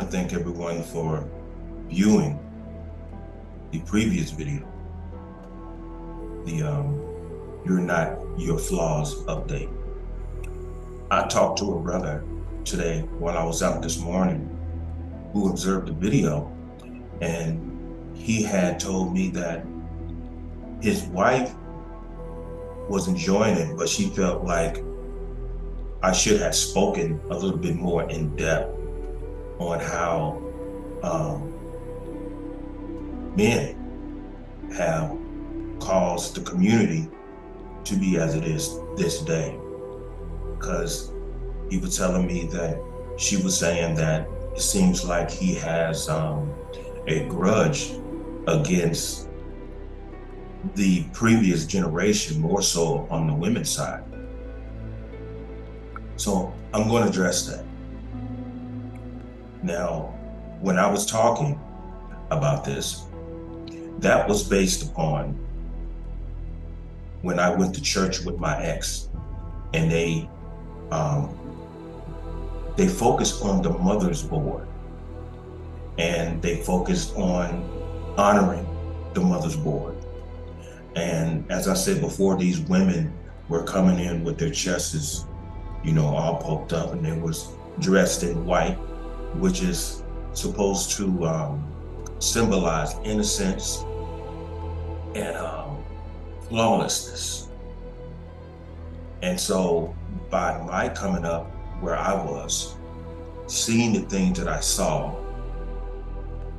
to thank everyone for viewing the previous video, the You're Not Your Flaws update. I talked to a brother today while I was out this morning who observed the video, and he had told me that his wife was enjoying it, but she felt like I should have spoken a little bit more in depth on how men have caused the community to be as it is this day. Because he was telling me that she was saying that it seems like he has a grudge against the previous generation, more so on the women's side. So I'm going to address that. Now, when I was talking about this, that was based upon when I went to church with my ex, and they focused on the mother's board, and they focused on honoring the mother's board. And as I said before, these women were coming in with their chests, all poked up, and they was dressed in white, which is supposed to symbolize innocence and flawlessness. And so by my coming up where I was, seeing the things that I saw,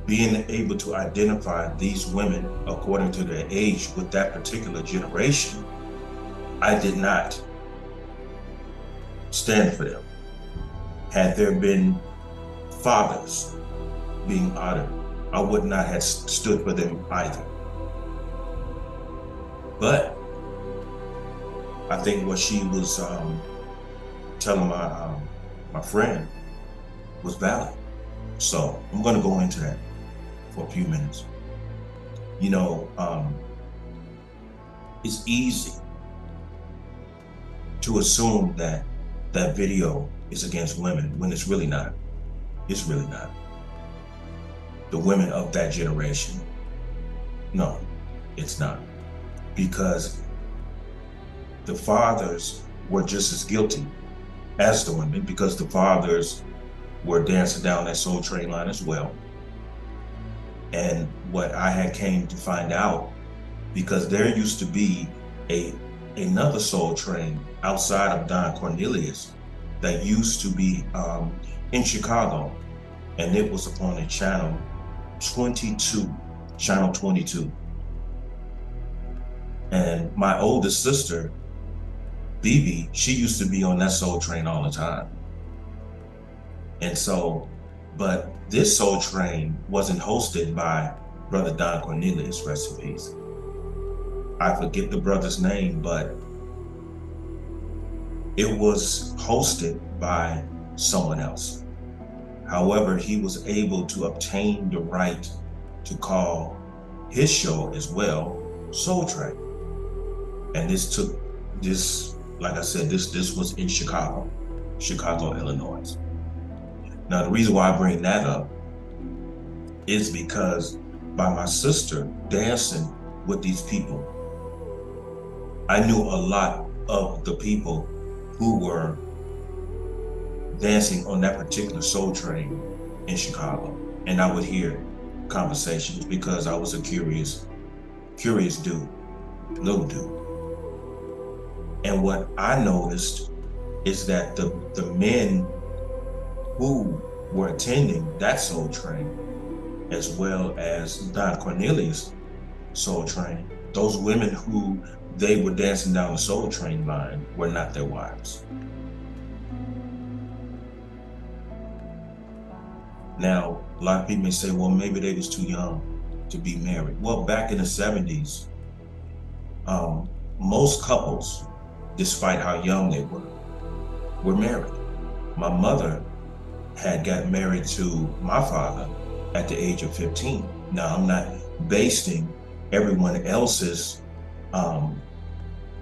being able to identify these women according to their age with that particular generation, I did not stand for them. Had there been fathers being honored, I would not have stood for them either. But I think what she was telling my friend was valid. So I'm going to go into that for a few minutes. It's easy to assume that that video is against women when it's really not. It's really not. The women of that generation, no, it's not. Because the fathers were just as guilty as the women, because the fathers were dancing down that Soul Train line as well. And what I had came to find out, because there used to be another Soul Train outside of Don Cornelius that used to be in Chicago, and it was upon a channel 22. And my oldest sister, Bibi, she used to be on that Soul Train all the time. And so, but this Soul Train wasn't hosted by Brother Don Cornelius, rest in peace. I forget the brother's name, but it was hosted by someone else. However, he was able to obtain the right to call his show as well Soul Train. And this, like I said, this was in Chicago, Illinois. Now, the reason why I bring that up is because by my sister dancing with these people, I knew a lot of the people who were dancing on that particular Soul Train in Chicago. And I would hear conversations because I was a curious dude, little dude. And what I noticed is that the men who were attending that Soul Train, as well as Don Cornelius Soul Train, those women who they were dancing down the Soul Train line were not their wives. Now, a lot of people may say, well, maybe they was too young to be married. Well, back in the 70s, most couples, despite how young they were married. My mother had got married to my father at the age of 15. Now, I'm not basing everyone else's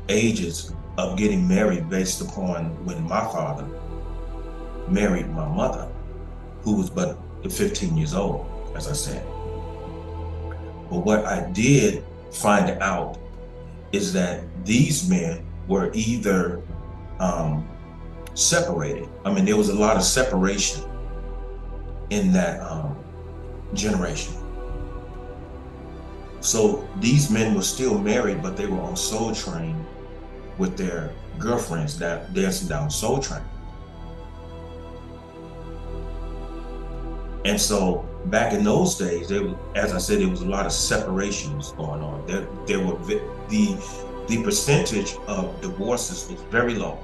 ages of getting married based upon when my father married my mother, who was but to 15 years old, as I said. But what I did find out is that these men were either separated. I mean, there was a lot of separation in that generation. So these men were still married, but they were on Soul Train with their girlfriends that dancing down Soul Train. And so back in those days, as I said, there was a lot of separations going on. There were the percentage of divorces was very low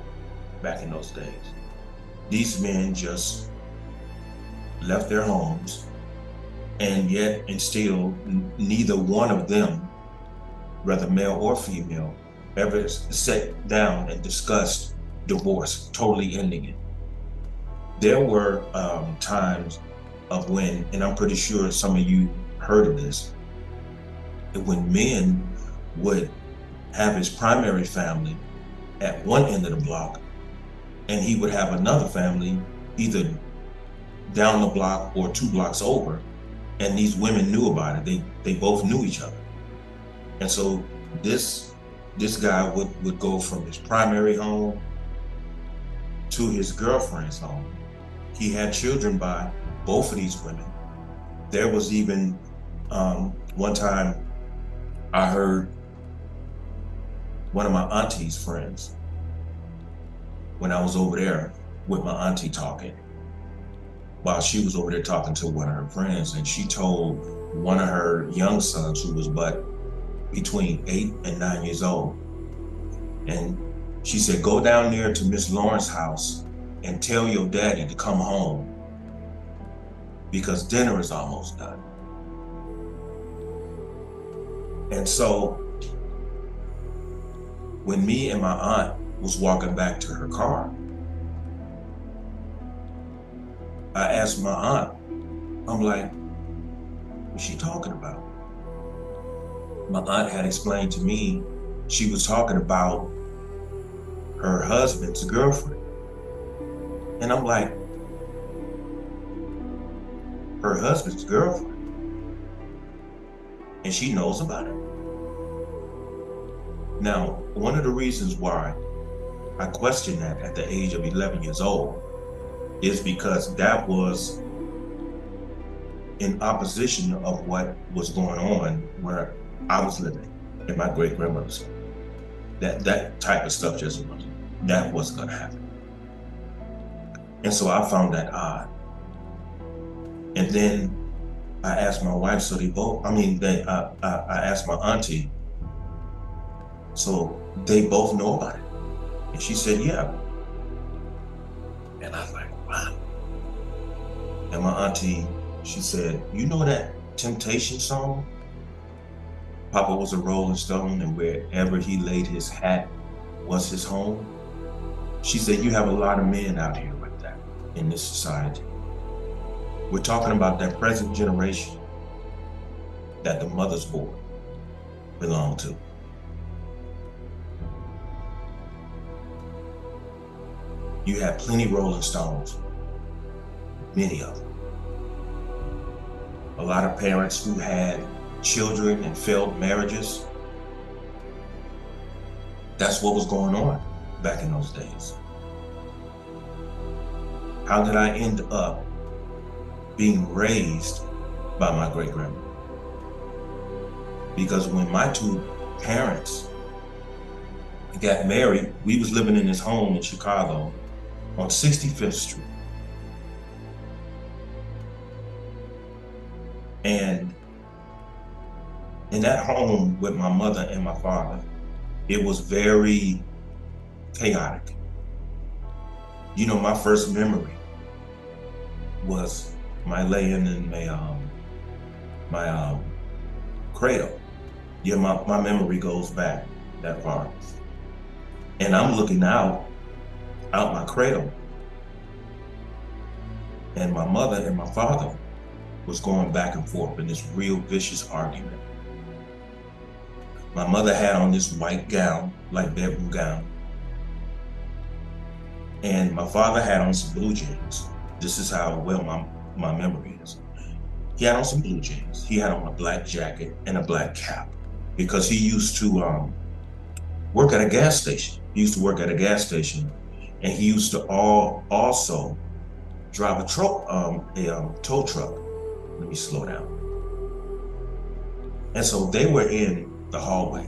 back in those days. These men just left their homes, and still neither one of them, whether male or female, ever sat down and discussed divorce, totally ending it. There were times of when, and I'm pretty sure some of you heard of this, when men would have his primary family at one end of the block, and he would have another family either down the block or 2 blocks over, and these women knew about it. They both knew each other. And so this guy would go from his primary home to his girlfriend's home. He had children by both of these women. There was even one time I heard one of my auntie's friends, when I was over there with my auntie talking, while she was over there talking to one of her friends, and she told one of her young sons, who was but between 8 and 9 years old, and she said, go down there to Miss Lawrence's house and tell your daddy to come home because dinner is almost done. And so when me and my aunt was walking back to her car, I asked my aunt, I'm like, what's she talking about? My aunt had explained to me she was talking about her husband's girlfriend. And I'm like, her husband's girlfriend? And she knows about it? Now, one of the reasons why I questioned that at the age of 11 years old is because that was in opposition of what was going on where I was living in my great-grandmother's home. That type of stuff just wasn't gonna happen. And so I found that odd. And then I asked my wife, so I asked my auntie, so they both know about it? And she said, yeah. And I was like, wow. And my auntie, she said, you know that Temptation song? Papa was a Rolling Stone, and wherever he laid his hat was his home. She said, you have a lot of men out here like that in this society. We're talking about that present generation that the mother's board belonged to. You had plenty Rolling Stones, many of them. A lot of parents who had children and failed marriages. That's what was going on back in those days. How did I end up being raised by my great-grandmother? Because when my 2 parents got married, we was living in this home in Chicago on 65th Street. And in that home with my mother and my father, it was very chaotic. You know, my first memory was my laying in my cradle. Yeah, my memory goes back that far. And I'm looking out my cradle, and my mother and my father was going back and forth in this real vicious argument. My mother had on this white gown, like bedroom gown, and my father had on some blue jeans. This is how well my memory is. He had on some blue jeans. He had on a black jacket and a black cap because he used to work at a gas station. He used to work at a gas station, and he used to also drive a tow truck. Let me slow down. And so they were in the hallway,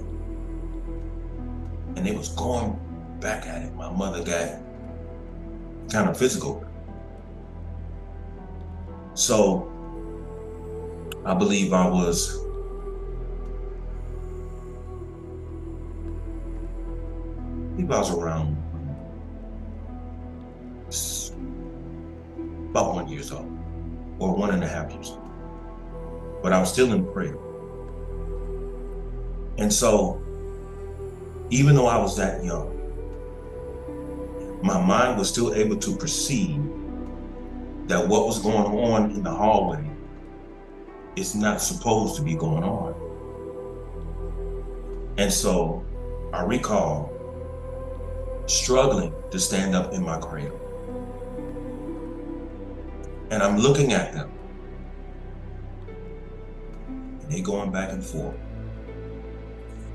and they was going back at it. My mother got kind of physical. So I believe I was around about 1 year old or 1.5 years old, but I was still in prayer. And so even though I was that young, my mind was still able to perceive that what was going on in the hallway is not supposed to be going on. And so I recall struggling to stand up in my cradle. And I'm looking at them, and they going back and forth.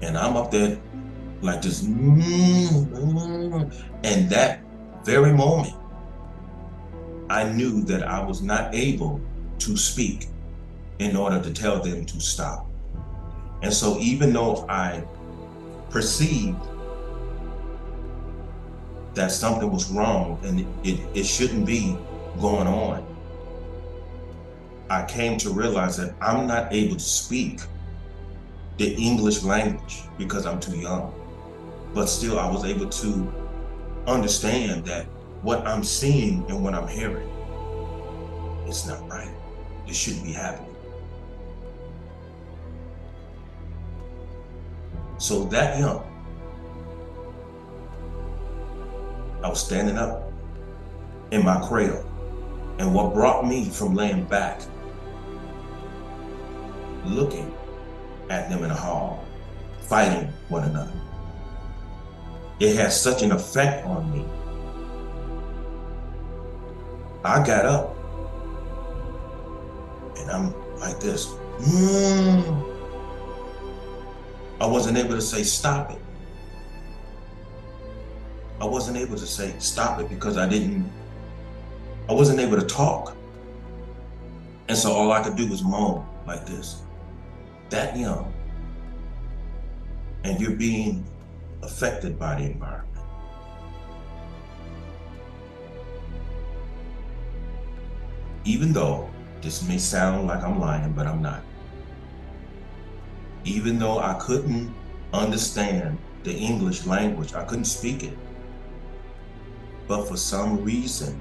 And I'm up there like this, and that very moment, I knew that I was not able to speak in order to tell them to stop. And so even though I perceived that something was wrong and it shouldn't be going on, I came to realize that I'm not able to speak the English language because I'm too young. But still, I was able to understand that what I'm seeing and what I'm hearing, it's not right. It shouldn't be happening. So that young, I was standing up in my cradle, and what brought me from laying back, looking at them in the hall, fighting one another, it had such an effect on me. I got up, and I'm like this. I wasn't able to say stop it. I wasn't able to say stop it because I wasn't able to talk. And so all I could do was moan like this. That young, and you're being affected by the environment. Even though this may sound like I'm lying, but I'm not. Even though I couldn't understand the English language, I couldn't speak it. But for some reason,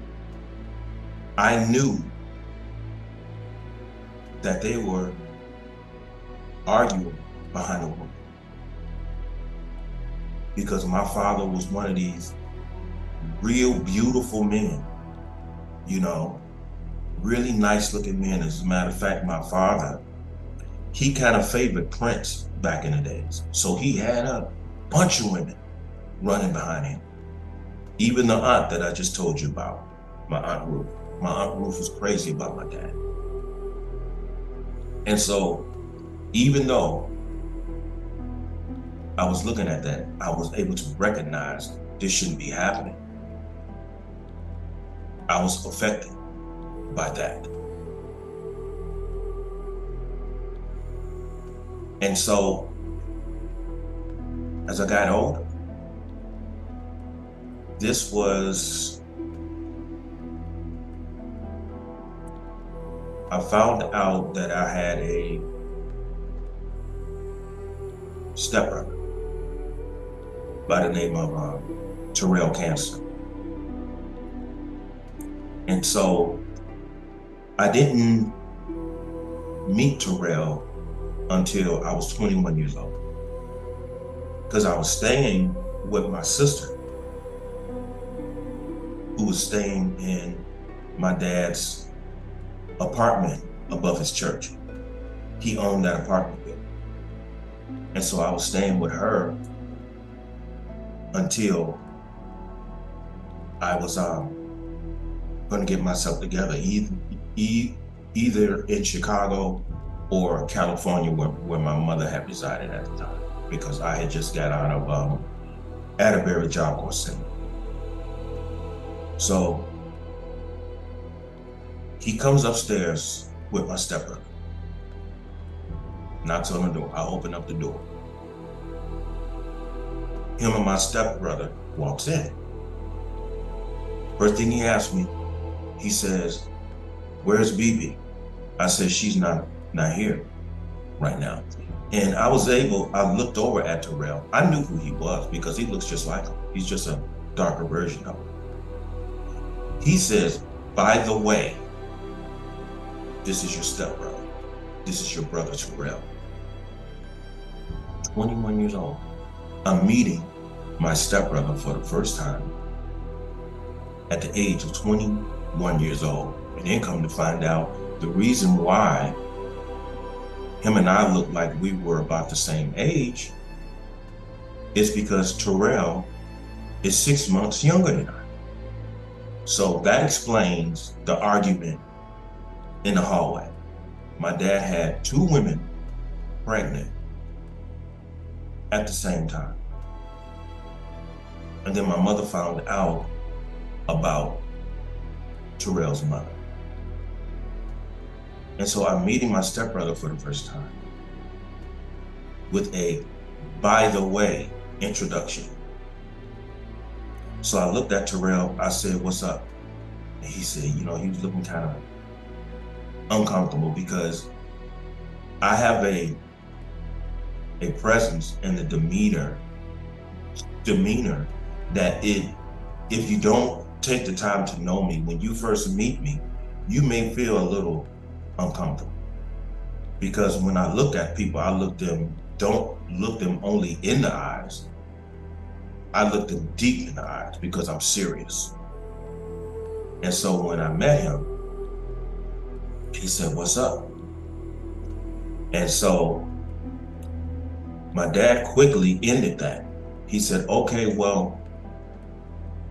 I knew that they were arguing behind a woman. Because my father was one of these real beautiful men, really nice looking men. As a matter of fact, my father, he kind of favored Prince back in the days. So he had a bunch of women running behind him. Even the aunt that I just told you about, my Aunt Ruth. My Aunt Ruth was crazy about my dad. And so even though I was looking at that, I was able to recognize this shouldn't be happening. I was affected by that. And so as I got older, I found out that I had a stepbrother by the name of Terrell cancer. And so I didn't meet Terrell until I was 21 years old, because I was staying with my sister, who was staying in my dad's apartment above his church. He owned that apartment building. And so I was staying with her until I was going to get myself together. e- either in Chicago or California, where my mother had resided at the time, because I had just got out of Atterbury Job Corps Center. So he comes upstairs with my stepbrother, knocks on the door. I open up the door. Him and my stepbrother walks in. First thing he asks me, he says, "Where's BB?" I said, "She's not here right now." And I looked over at Terrell. I knew who he was because he looks just like him. He's just a darker version of him. He says, "By the way, this is your stepbrother. This is your brother Terrell." 21 years old. I'm meeting my stepbrother for the first time at the age of 21 years old. And then come to find out the reason why him and I looked like we were about the same age is because Terrell is 6 months younger than I. So that explains the argument in the hallway. My dad had 2 women pregnant at the same time. And then my mother found out about Terrell's mother. And so I'm meeting my stepbrother for the first time with a "by the way" introduction. So I looked at Terrell, I said, "What's up?" And he said, he was looking kind of uncomfortable because I have a presence and the demeanor that if you don't take the time to know me, when you first meet me, you may feel a little uncomfortable. Because when I look at people, don't look them only in the eyes. I look them deep in the eyes because I'm serious. And so when I met him, he said, "What's up?" And so my dad quickly ended that. He said, "Okay, well,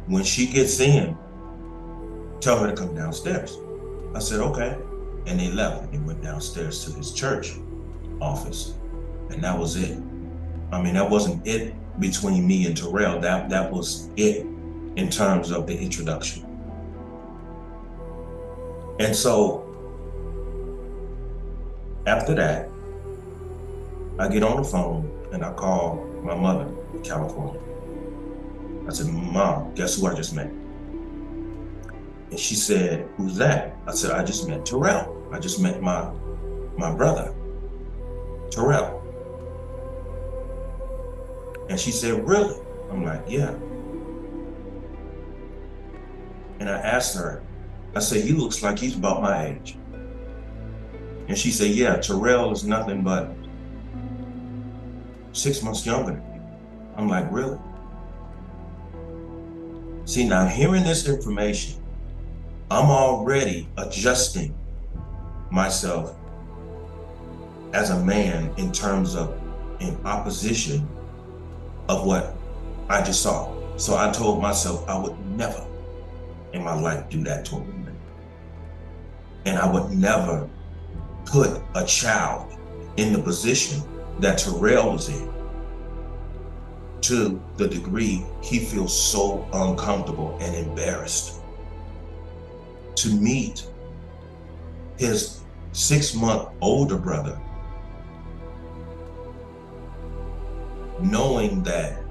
when she gets in, tell her to come downstairs." I said, "Okay." And they left and they went downstairs to his church office. And that was it. I mean, that wasn't it between me and Terrell. That was it in terms of the introduction. And so after that, I get on the phone and I call my mother in California. I said, "Mom, guess who I just met?" And she said, "Who's that?" I said, "I just met Terrell. I just met my brother, Terrell." And she said, "Really?" I'm like, "Yeah." And I asked her, I said, "He looks like he's about my age." And she said, "Yeah, Terrell is nothing but 6 months younger than you." I'm like, "Really?" See, now hearing this information, I'm already adjusting myself as a man in terms of in opposition of what I just saw. So I told myself I would never in my life do that to a woman. And I would never put a child in the position that Terrell was in to the degree he feels so uncomfortable and embarrassed to meet his 6-month older brother, knowing that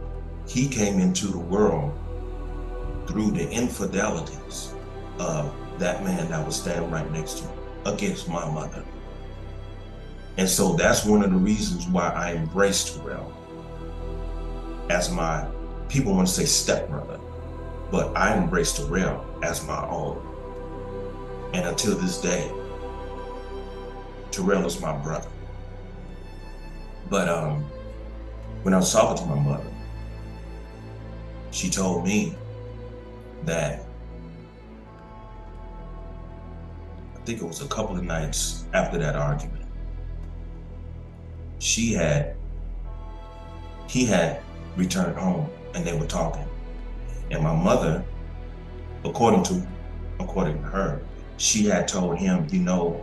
he came into the world through the infidelities of that man that was standing right next to him against my mother. And so that's one of the reasons why I embraced Terrell as my, people want to say stepbrother, but I embraced Terrell as my own. And until this day, Terrell is my brother. But when I was talking to my mother, she told me that I think it was a couple of nights after that argument, he had returned home and they were talking. And my mother, according to her, she had told him,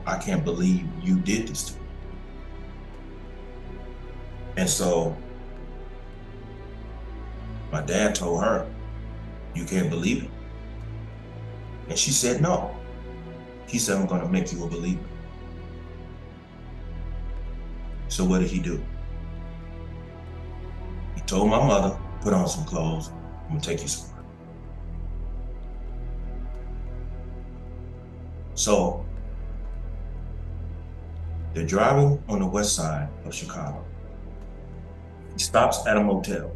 I can't believe you did this to me. And so my dad told her, you can't believe it. And she said, no. He said, I'm going to make you a believer. So what did he do? He told my mother, put on some clothes, I'm going to take you somewhere. So they're driving on the west side of Chicago. He stops at a motel.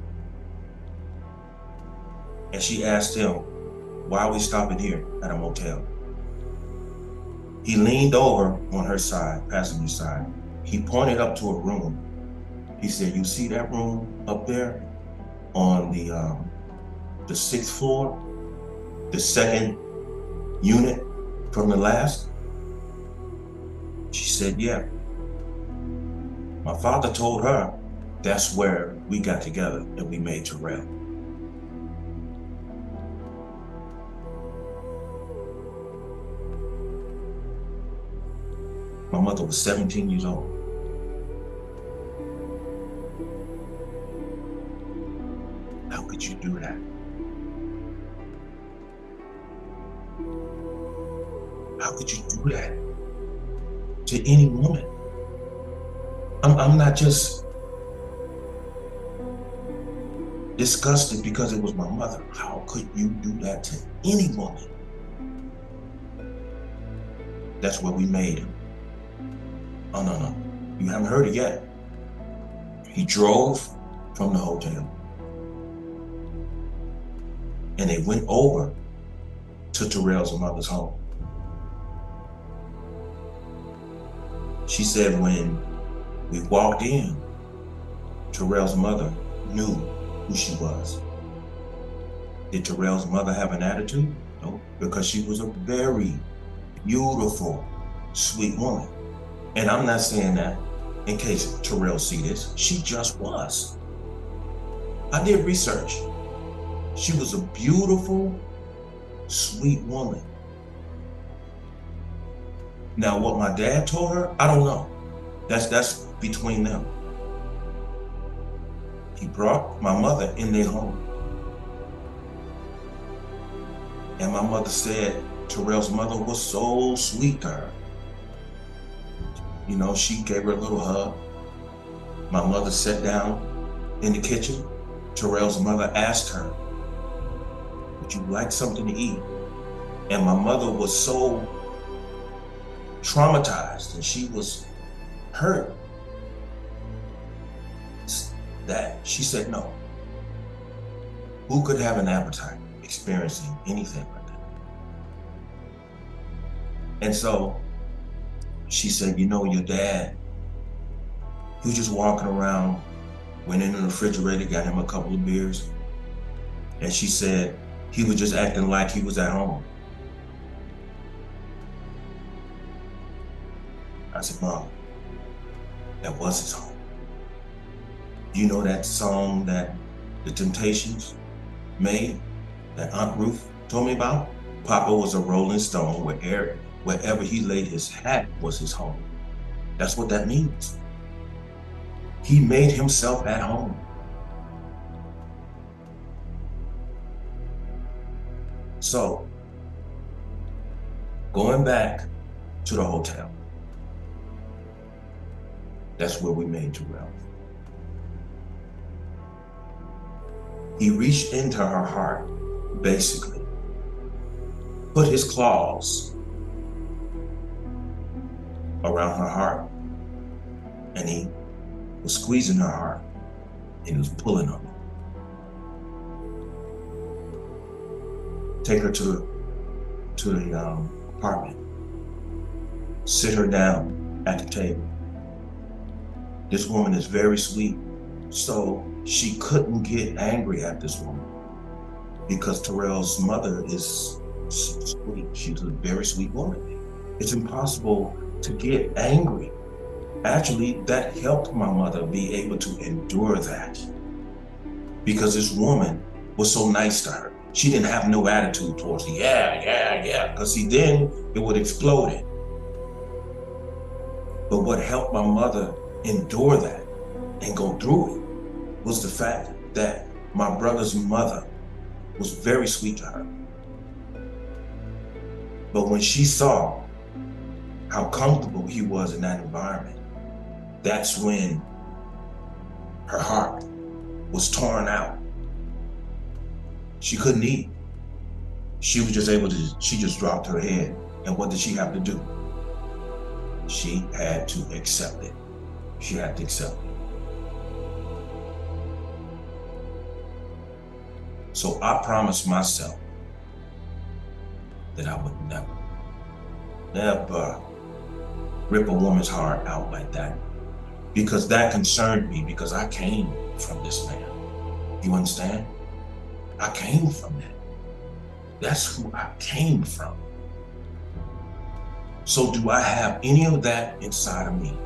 And she asked him, why are we stopping here at a motel? He leaned over on her side, passenger side. He pointed up to a room. He said, you see that room up there on the 6th floor, the second unit from the last? She said, yeah. My father told her that's where we got together and we made Terrell. My mother was 17 years old. How could you do that? How could you do that to any woman? I'm not just disgusted because it was my mother. How could you do that to any woman? That's where we made him. Oh, no. You haven't heard it yet. He drove from the hotel and they went over to Terrell's mother's home. She said when we walked in, Terrell's mother knew who she was. Did Terrell's mother have an attitude? No, because she was a very beautiful, sweet woman. And I'm not saying that in case Terrell see this, she just was. I did research. She was a beautiful, sweet woman. Now, what my dad told her, I don't know. That's between them. He brought my mother in their home. And my mother said Terrell's mother was so sweet to her. She gave her a little hug. My mother sat down in the kitchen. Terrell's mother asked her, would you like something to eat? And my mother was so traumatized and she was hurt that she said no. Who could have an appetite experiencing anything like that? And so she said, your dad, he was just walking around, went in the refrigerator, got him a couple of beers. And she said, he was just acting like he was at home. I said, Mom, that was his home. You know that song that the Temptations made, that Aunt Ruth told me about? Papa was a rolling stone wherever he laid his hat was his home. That's what that means. He made himself at home. So, going back to the hotel, that's where we made Terrell. He reached into her heart, basically, put his claws around her heart, and he was squeezing her heart, and he was pulling on her. Take her to the apartment, sit her down at the table. This woman is very sweet, so she couldn't get angry at this woman because Terrell's mother is sweet. She's a very sweet woman. It's impossible to get angry. Actually, that helped my mother be able to endure that because this woman was so nice to her. She didn't have no attitude towards the yeah, because see, then it would explode it. But what helped my mother endure that and go through it was the fact that my brother's mother was very sweet to her. But when she saw how comfortable he was in that environment, that's when her heart was torn out. She couldn't eat. She was just able to, she just dropped her head. And what did she have to do? She had to accept it. She had to accept it. So I promised myself that I would never rip a woman's heart out like that, because that concerned me, because I came from this man. You understand? I came from that. That's who I came from. So do I have any of that inside of me?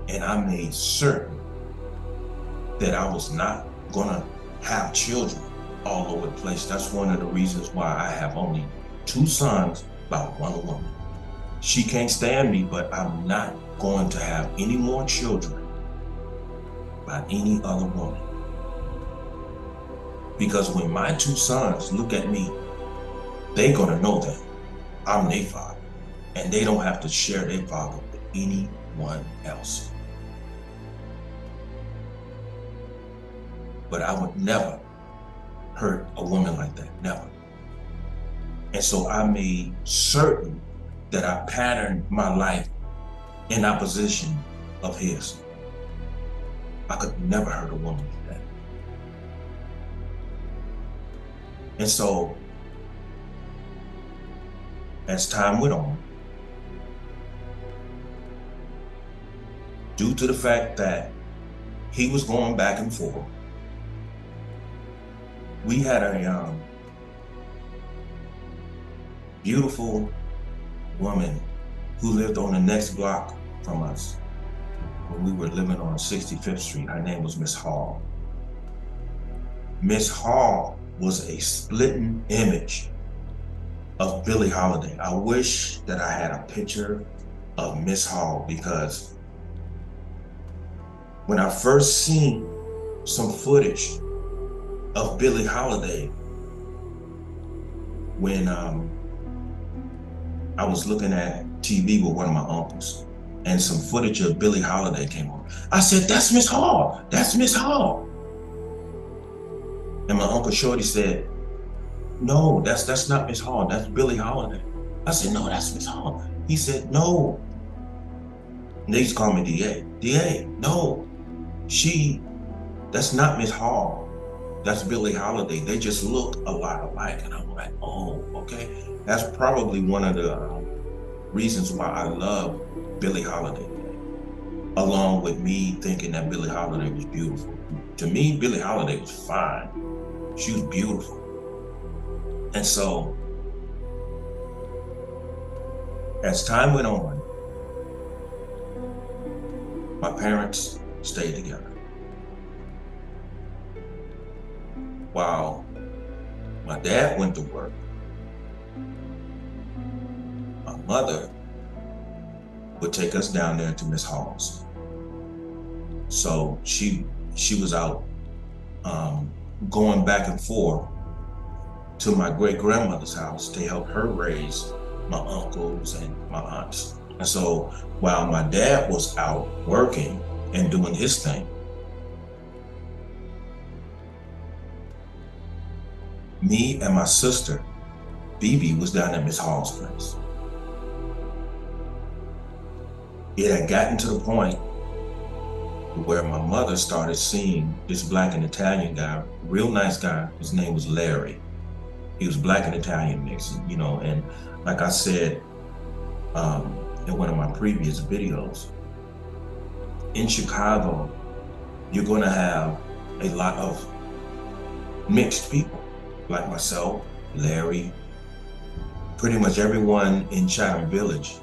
And I made certain that I was not gonna have children all over the place. That's one of the reasons why I have only 2 sons by 1 woman. She can't stand me, but I'm not going to have any more children by any other woman. Because when my 2 sons look at me, they're gonna know that I'm their father, and they don't have to share their father with anyone else. But I would never hurt a woman like that, never. And so I made certain that I patterned my life in opposition of his. I could never hurt a woman like that. And so, as time went on, due to the fact that he was going back and forth, we had a beautiful woman who lived on the next block from us when we were living on 65th Street. Her name was Miss Hall. Miss Hall was a splitting image of Billie Holiday. I wish that I had a picture of Miss Hall, because when I first seen some footage of Billie Holiday, when I was looking at TV with one of my uncles, and some footage of Billie Holiday came on, I said, "That's Miss Hall, that's Miss Hall." And my Uncle Shorty said, "No, that's not Miss Hall, that's Billie Holiday." I said, "No, that's Miss Hall." He said, "No." And they used to call me DA. DA, no, that's not Miss Hall. That's Billie Holiday. They just look a lot alike. And I'm like, oh, okay. That's probably one of the reasons why I love Billie Holiday, along with me thinking that Billie Holiday was beautiful. To me, Billie Holiday was fine. She was beautiful. And so, as time went on, my parents stayed together. While my dad went to work, my mother would take us down there to Miss Hall's. So she was out going back and forth to my great-grandmother's house to help her raise my uncles and my aunts. And so while my dad was out working and doing his thing, me and my sister, Bibi, was down at Miss Hall's place. It had gotten to the point where my mother started seeing this Black and Italian guy, real nice guy. His name was Larry. He was Black and Italian mixed, you know, and like I said in one of my previous videos, in Chicago, you're gonna have a lot of mixed people, like myself, Larry. Pretty much everyone in Chatham Village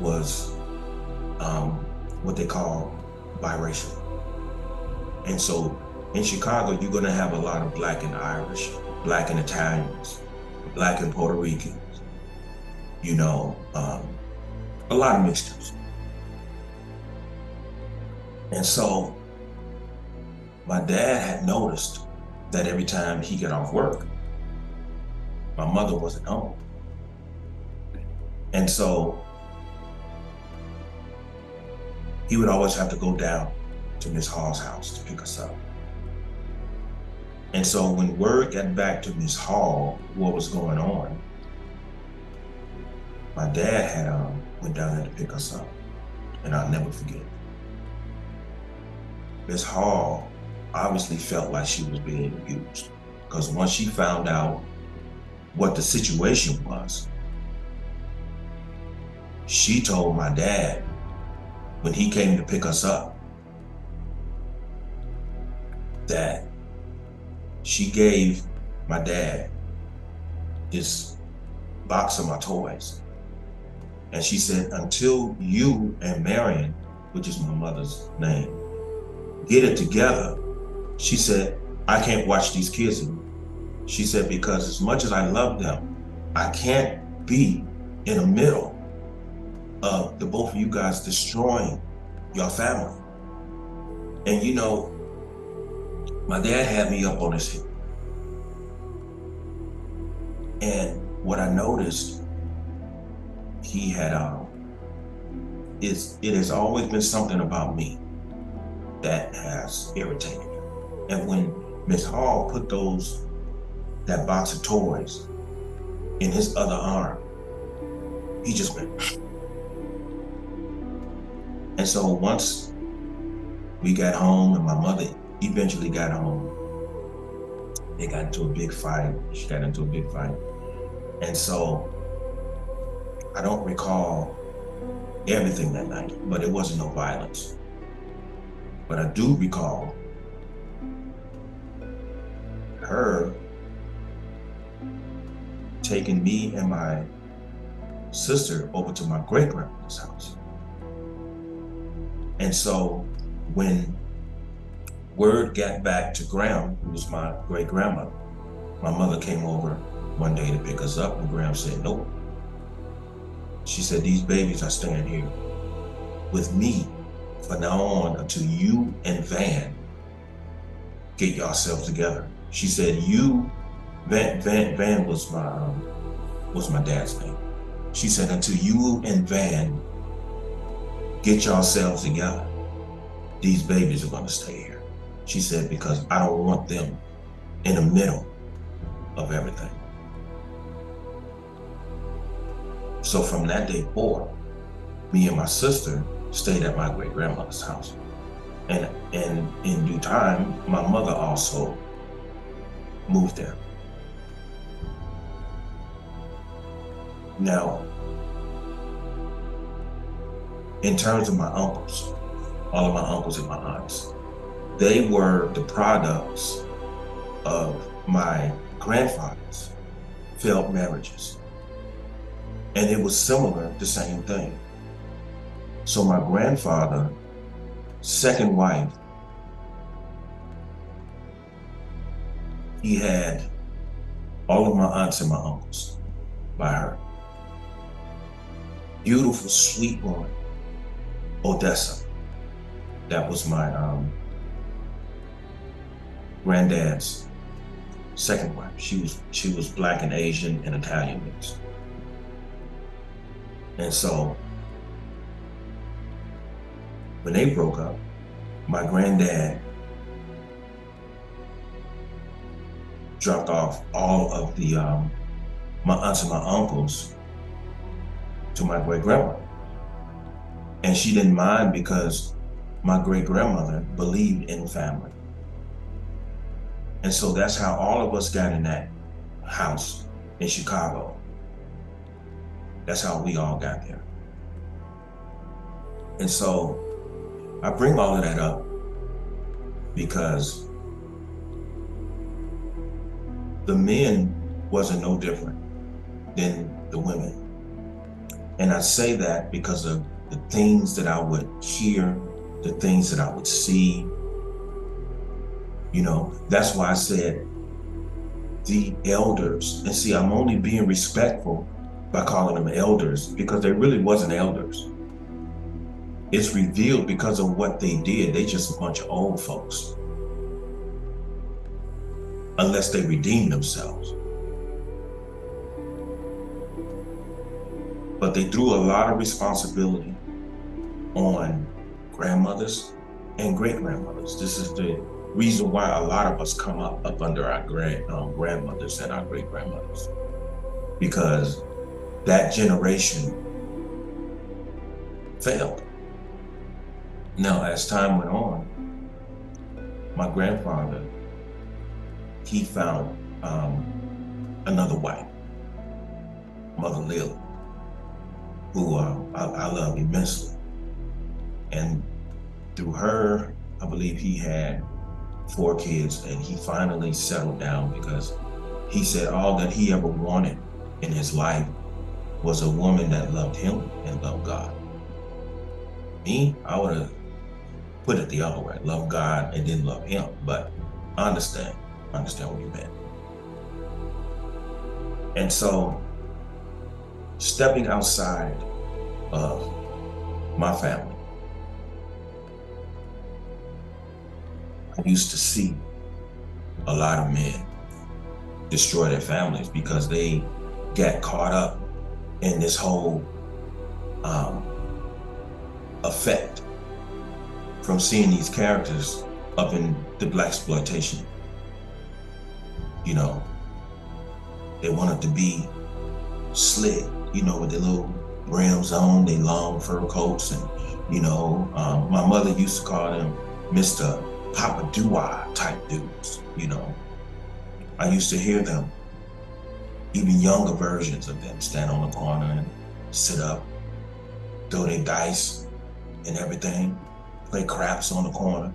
was what they call biracial. And so in Chicago, you're gonna have a lot of Black and Irish, Black and Italians, Black and Puerto Ricans, a lot of mixtures. And so my dad had noticed that every time he got off work, my mother wasn't home. And so he would always have to go down to Miss Hall's house to pick us up. And so when word got back to Miss Hall what was going on, my dad had went down there to pick us up, and I'll never forget. Miss Hall obviously felt like she was being abused, because once she found out what the situation was, she told my dad when he came to pick us up that she gave my dad this box of my toys. And she said, until you and Marion, which is my mother's name, get it together, she said, I can't watch these kids anymore. She said, because as much as I love them, I can't be in the middle of the both of you guys destroying your family. And my dad had me up on his hip. And what I noticed, he had, it has always been something about me that has irritated him. And when Miss Hall put that box of toys in his other arm, he just went. And so once we got home and my mother eventually got home, they got into a big fight. She got into a big fight. And so I don't recall everything that night, but it wasn't no violence. But I do recall her taking me and my sister over to my great-grandmother's house. And so when word got back to Graham, who was my great-grandmother, my mother came over one day to pick us up, and Graham said, nope. She said, these babies are staying here with me from now on until you and Van get yourselves together. She said, Van was my dad's name. She said, until you and Van get yourselves together, these babies are gonna stay here. She said, because I don't want them in the middle of everything. So from that day forward, me and my sister stayed at my great-grandmother's house. And in due time, my mother also moved there. Now, in terms of my uncles, all of my uncles and my aunts, they were the products of my grandfather's failed marriages. And it was similar, the same thing. So my grandfather's second wife, he had all of my aunts and my uncles by her. Beautiful, sweet woman, Odessa. That was my granddad's second wife. She was Black and Asian and Italian mixed. And so when they broke up, my granddad dropped off all of the my aunts and my uncles to my great-grandmother. And she didn't mind because my great-grandmother believed in family. And so that's how all of us got in that house in Chicago. That's how we all got there. And so I bring all of that up because the men wasn't no different than the women. And I say that because of the things that I would hear, the things that I would see. That's why I said the elders. And see, I'm only being respectful by calling them elders because they really wasn't elders. It's revealed because of what they did. They just a bunch of old folks. Unless they redeem themselves. But they threw a lot of responsibility on grandmothers and great-grandmothers. This is the reason why a lot of us come up under our grandmothers and our great-grandmothers. Because that generation failed. Now, as time went on, my grandfather, he found another wife, Mother Lily, who I love immensely. And through her, I believe he had 4 kids, and he finally settled down because he said all that he ever wanted in his life was a woman that loved him and loved God. Me, I would have put it the other way, love God and then love him, but I understand what you meant. And so, stepping outside of my family, I used to see a lot of men destroy their families because they got caught up in this whole effect from seeing these characters up in the blaxploitation. You know, they wanted to be slick, you know, with their little rims on, they long fur coats, and you know, my mother used to call them Mr. Papa Doo-Wah type dudes, you know. I used to hear them, even younger versions of them, stand on the corner and sit up, throw their dice and everything, play craps on the corner,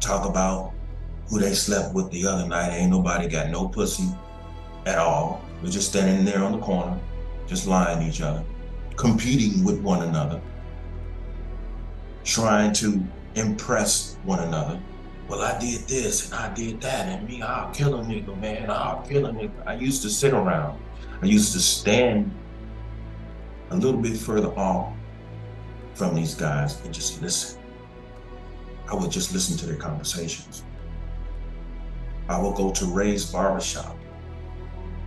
talk about who they slept with the other night. Ain't nobody got no pussy at all. We're just standing there on the corner, just lying to each other, competing with one another, trying to impress one another. Well, I did this and I did that, and me, I'll kill a nigga, man, I'll kill a nigga. I used to sit around. I used to stand a little bit further off from these guys and just listen. I would just listen to their conversations. I would go to Ray's barbershop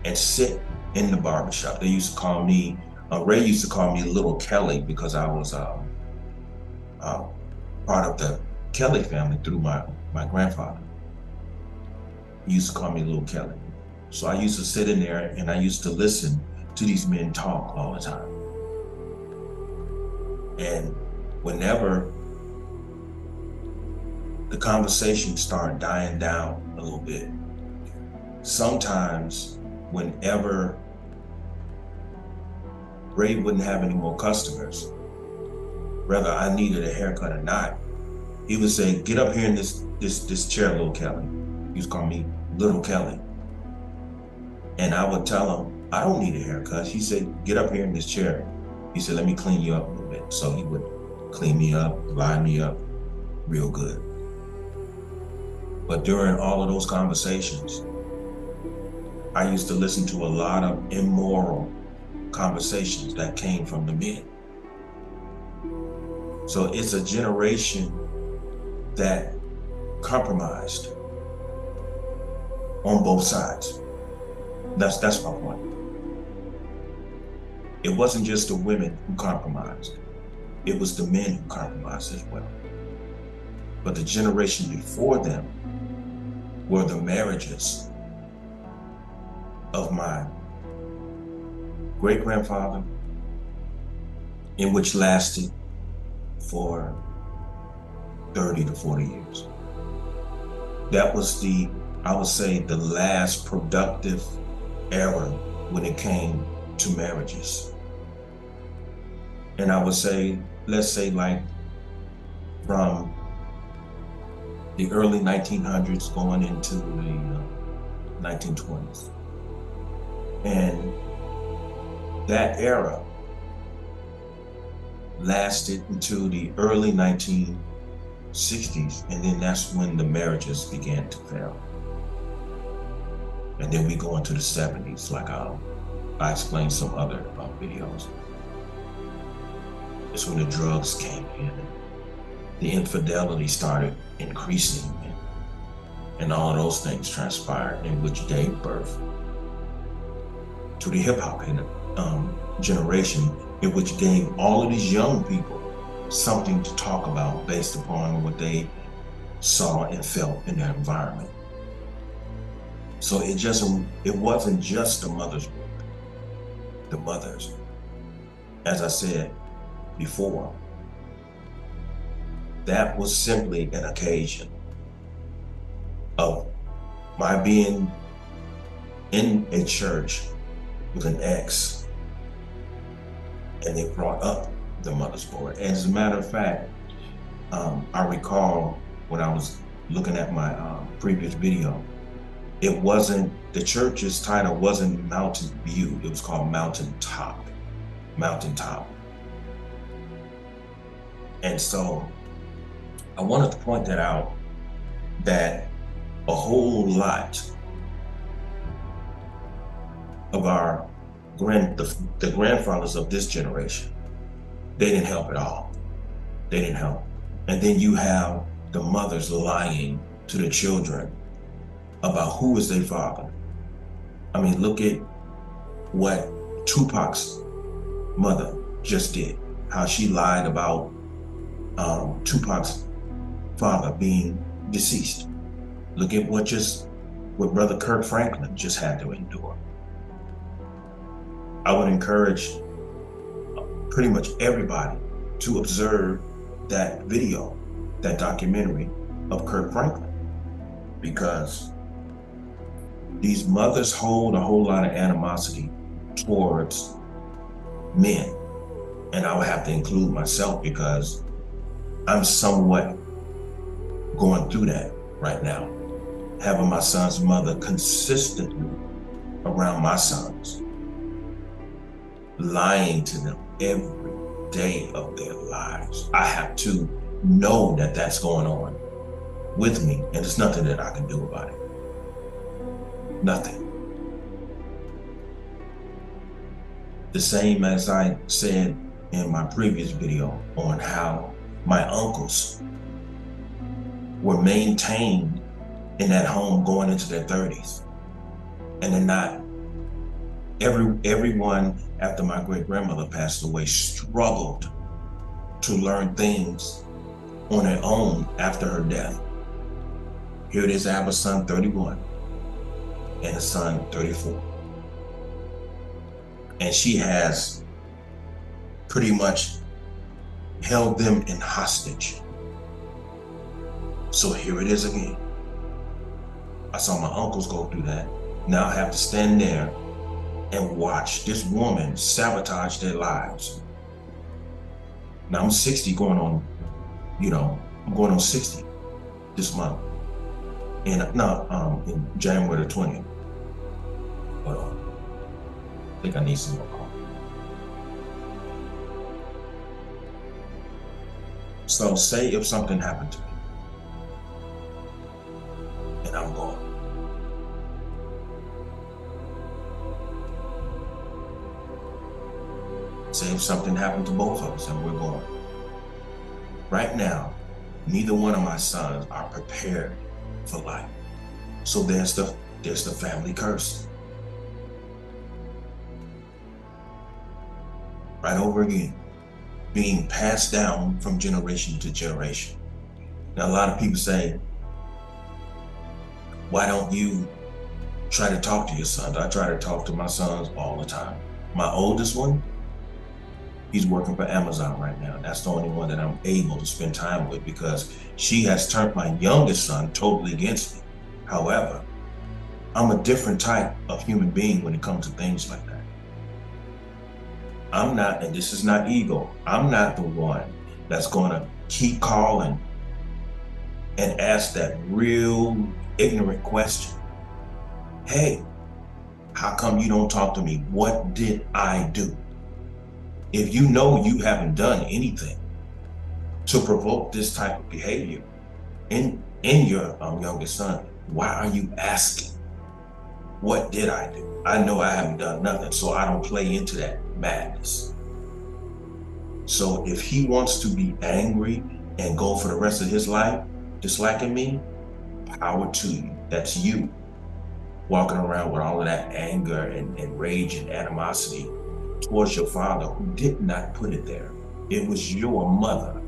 and sit in the barbershop. They used to call me, Ray used to call me Little Kelly because I was part of the Kelly family through my grandfather. He used to call me Little Kelly. So I used to sit in there and I used to listen to these men talk all the time. And whenever the conversation started dying down a little bit, sometimes whenever Ray wouldn't have any more customers, whether I needed a haircut or not, he would say, get up here in this chair, Little Kelly. He used to call me Little Kelly. And I would tell him, I don't need a haircut. He said, get up here in this chair. He said, let me clean you up a little bit. So he would clean me up, line me up real good. But during all of those conversations, I used to listen to a lot of immoral conversations that came from the men. So it's a generation that compromised on both sides. That's my point. It wasn't just the women who compromised. It was the men who compromised as well. But the generation before them were the marriages of my great-grandfather, in which lasted for 30 to 40 years. That was I would say, the last productive era when it came to marriages. And I would say, let's say like from the early 1900s going into the 1920s. And that era lasted until the early 1960s, and then that's when the marriages began to fail. And then we go into the 70s, like I explained some other videos. It's when the drugs came in, and the infidelity started increasing, and all of those things transpired, in which gave birth to the hip hop generation, in which gave all of these young people something to talk about based upon what they saw and felt in their environment. So it wasn't just the mother's book. The mothers, as I said before, that was simply an occasion of my being in a church with an ex, and they brought up the mother's board. As a matter of fact, I recall when I was looking at my previous video, it wasn't, the church's title wasn't Mountain View, it was called Mountaintop. Mountaintop. And so I wanted to point that out, that a whole lot of the grandfathers of this generation, they didn't help at all. They didn't help. And then you have the mothers lying to the children about who is their father. I mean, look at what Tupac's mother just did, how she lied about Tupac's father being deceased. Look at what Brother Kirk Franklin just had to endure. I would encourage pretty much everybody to observe that video, that documentary of Kirk Franklin, because these mothers hold a whole lot of animosity towards men. And I would have to include myself, because I'm somewhat going through that right now, having my son's mother consistently around my sons, lying to them every day of their lives. I have to know that that's going on with me, and there's nothing that I can do about it. Nothing. The same as I said in my previous video on how my uncles were maintained in that home going into their 30s. And they're not, everyone after my great-grandmother passed away struggled to learn things on their own after her death. Here it is, I have a son 31 and a son 34. And she has pretty much held them in hostage. So here it is again. I saw my uncles go through that. Now I have to stand there and watch this woman sabotage their lives. Now I'm 60 going on, I'm going on 60 this month. And in January the 20th. Hold on. I think I need some more coffee. So say if something happened to me and I'm gone. Say if something happened to both of us and we're gone. Right now, neither one of my sons are prepared for life. So there's the family curse. Right over again, being passed down from generation to generation. Now, a lot of people say, why don't you try to talk to your sons? I try to talk to my sons all the time. My oldest one, he's working for Amazon right now. That's the only one that I'm able to spend time with, because she has turned my youngest son totally against me. However, I'm a different type of human being when it comes to things like that. I'm not, and this is not ego, I'm not the one that's gonna keep calling and ask that real ignorant question. Hey, how come you don't talk to me? What did I do? If you know you haven't done anything to provoke this type of behavior in your youngest son, why are you asking? What did I do? I know I haven't done nothing, so I don't play into that madness. So if he wants to be angry and go for the rest of his life disliking me, power to you. That's you walking around with all of that anger and rage and animosity towards your father who did not put it there. It was your mother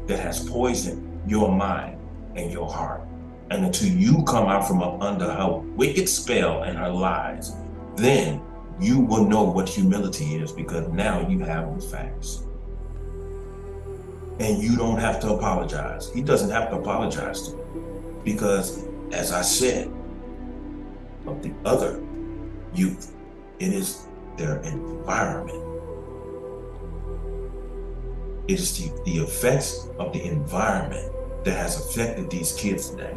that has poisoned your mind and your heart. And until you come out from up under her wicked spell and her lies, then you will know what humility is, because now you have the facts. And you don't have to apologize. He doesn't have to apologize to you, because as I said, of the other youth, it is their environment. It is the effects of the environment that has affected these kids today.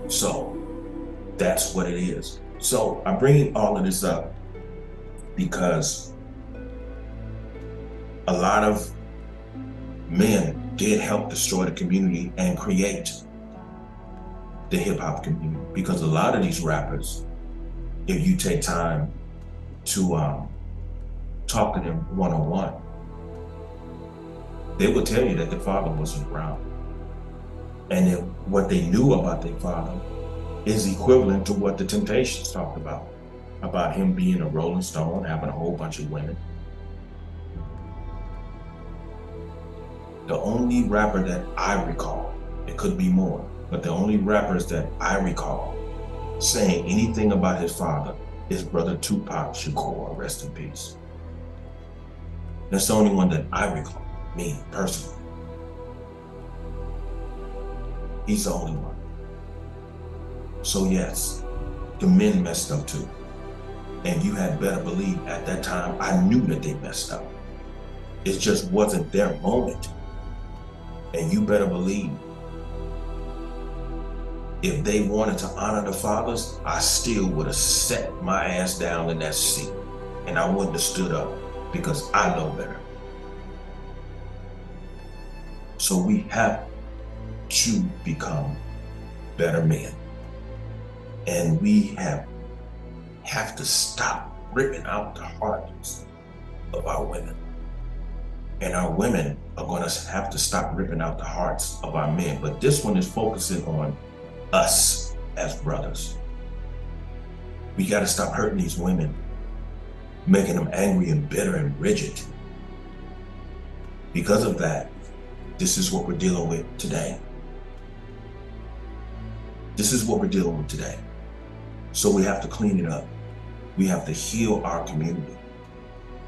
So that's what it is. So I'm bringing all of this up because a lot of men did help destroy the community and create the hip hop community, because a lot of these rappers, if you take time to talk to them one-on-one, they will tell you that their father wasn't around. And that what they knew about their father is equivalent to what the Temptations talked about him being a Rolling Stone, having a whole bunch of women. The only rapper that I recall, it could be more, but the only rappers that I recall saying anything about his father is brother Tupac Shakur, rest in peace. That's the only one that I recall, me personally. He's the only one. So yes, the men messed up too. And you had better believe at that time, I knew that they messed up. It just wasn't their moment. And you better believe, if they wanted to honor the fathers, I still would have set my ass down in that seat, and I wouldn't have stood up, because I know better. So we have to become better men. And we have to stop ripping out the hearts of our women. And our women are going to have to stop ripping out the hearts of our men. But this one is focusing on us as brothers. We got to stop hurting these women, making them angry and bitter and rigid. Because of that, this is what we're dealing with today. This is what we're dealing with today. So we have to clean it up. We have to heal our community.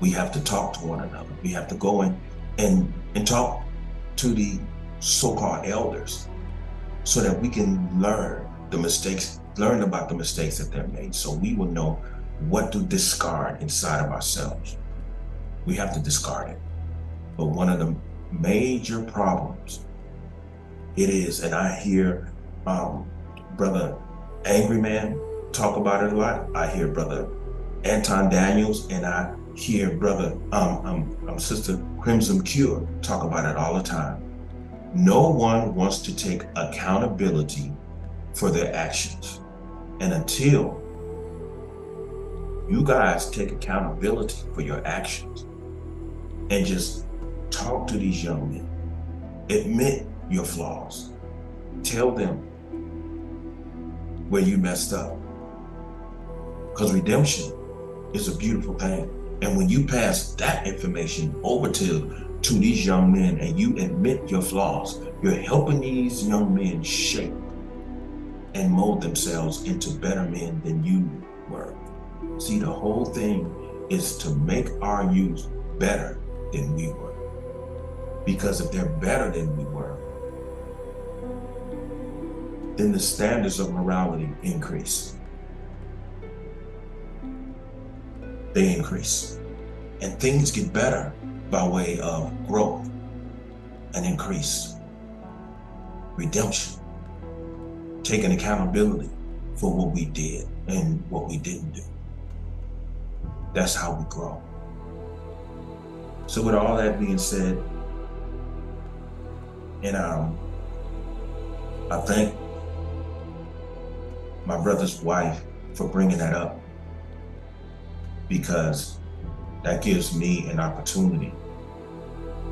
We have to talk to one another. We have to go in and talk to the so-called elders, so that we can learn about the mistakes that they're made, so we will know what to discard inside of ourselves. We have to discard it. But one of the major problems it is, and I hear Brother Angry Man talk about it a lot. I hear Brother Anton Daniels, and I hear Brother Sister Crimson Cure talk about it all the time. No one wants to take accountability for their actions. And until you guys take accountability for your actions and just talk to these young men, admit your flaws, tell them where you messed up. Because redemption is a beautiful thing. And when you pass that information over to these young men and you admit your flaws, you're helping these young men shape and mold themselves into better men than you were. See, the whole thing is to make our youth better than we were. Because if they're better than we were, then the standards of morality increase. They increase. And things get better by way of growth and increase. Redemption. Taking accountability for what we did and what we didn't do. That's how we grow. So with all that being said, and I thank my brother's wife for bringing that up, because that gives me an opportunity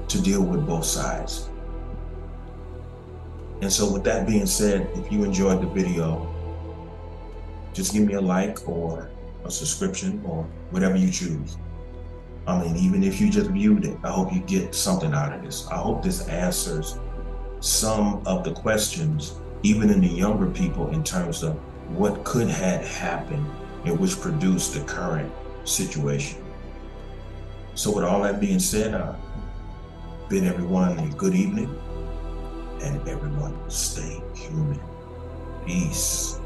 to deal with both sides. And so with that being said, if you enjoyed the video, just give me a like or a subscription or whatever you choose. I mean, even if you just viewed it, I hope you get something out of this. I hope this answers some of the questions, even in the younger people, in terms of what could have happened and which produced the current situation. So with all that being said, bid everyone a good evening, and everyone stay human. Peace.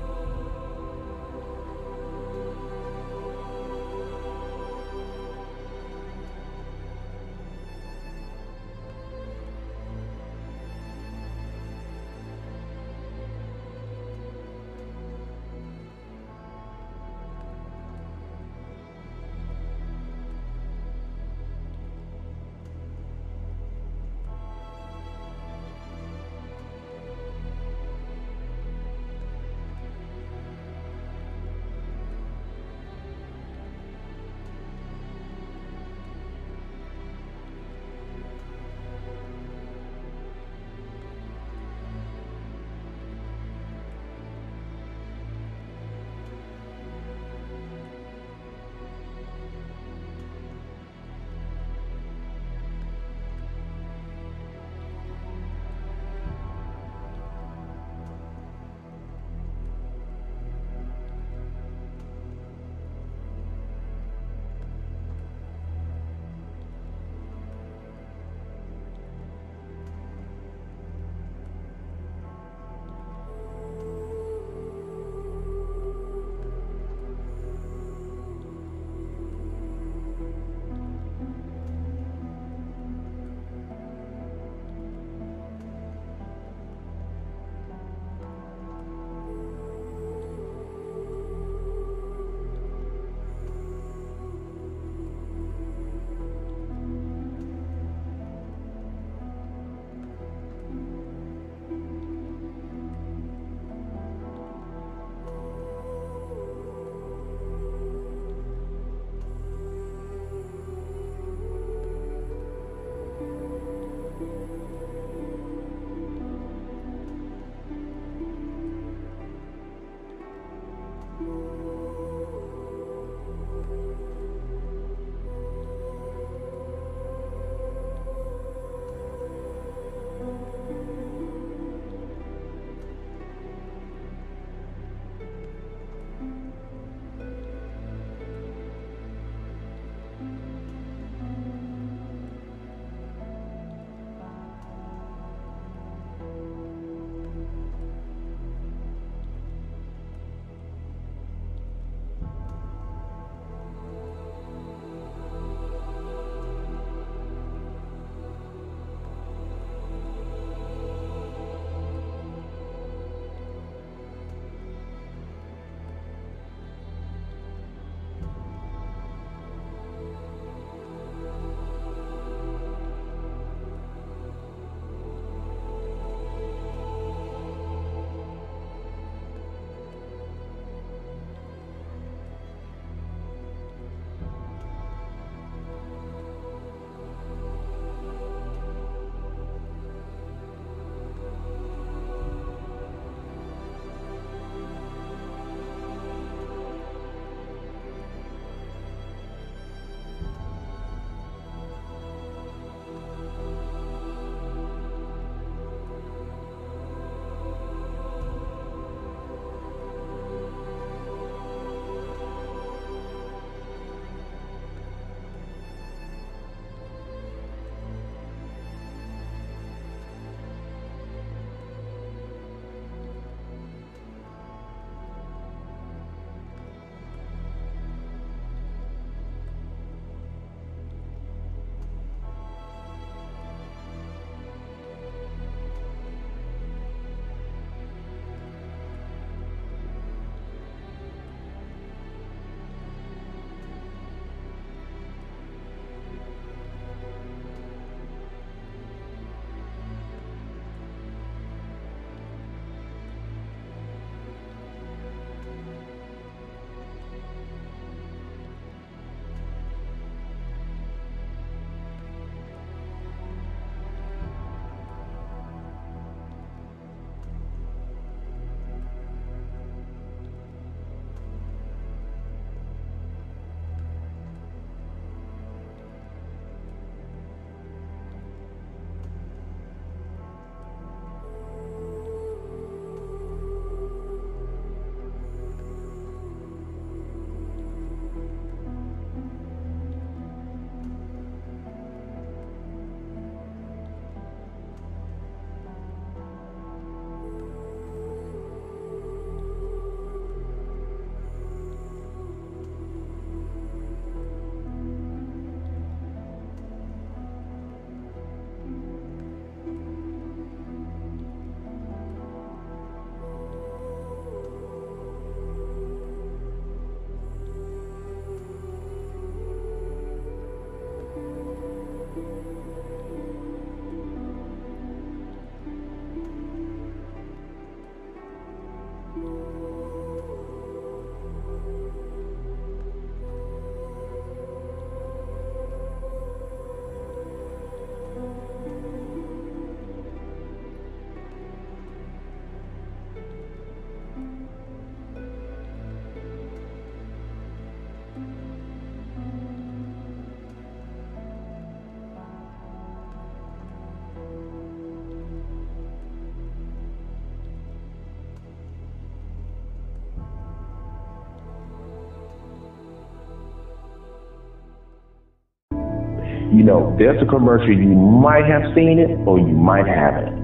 You know, there's a commercial, you might have seen it or you might haven't.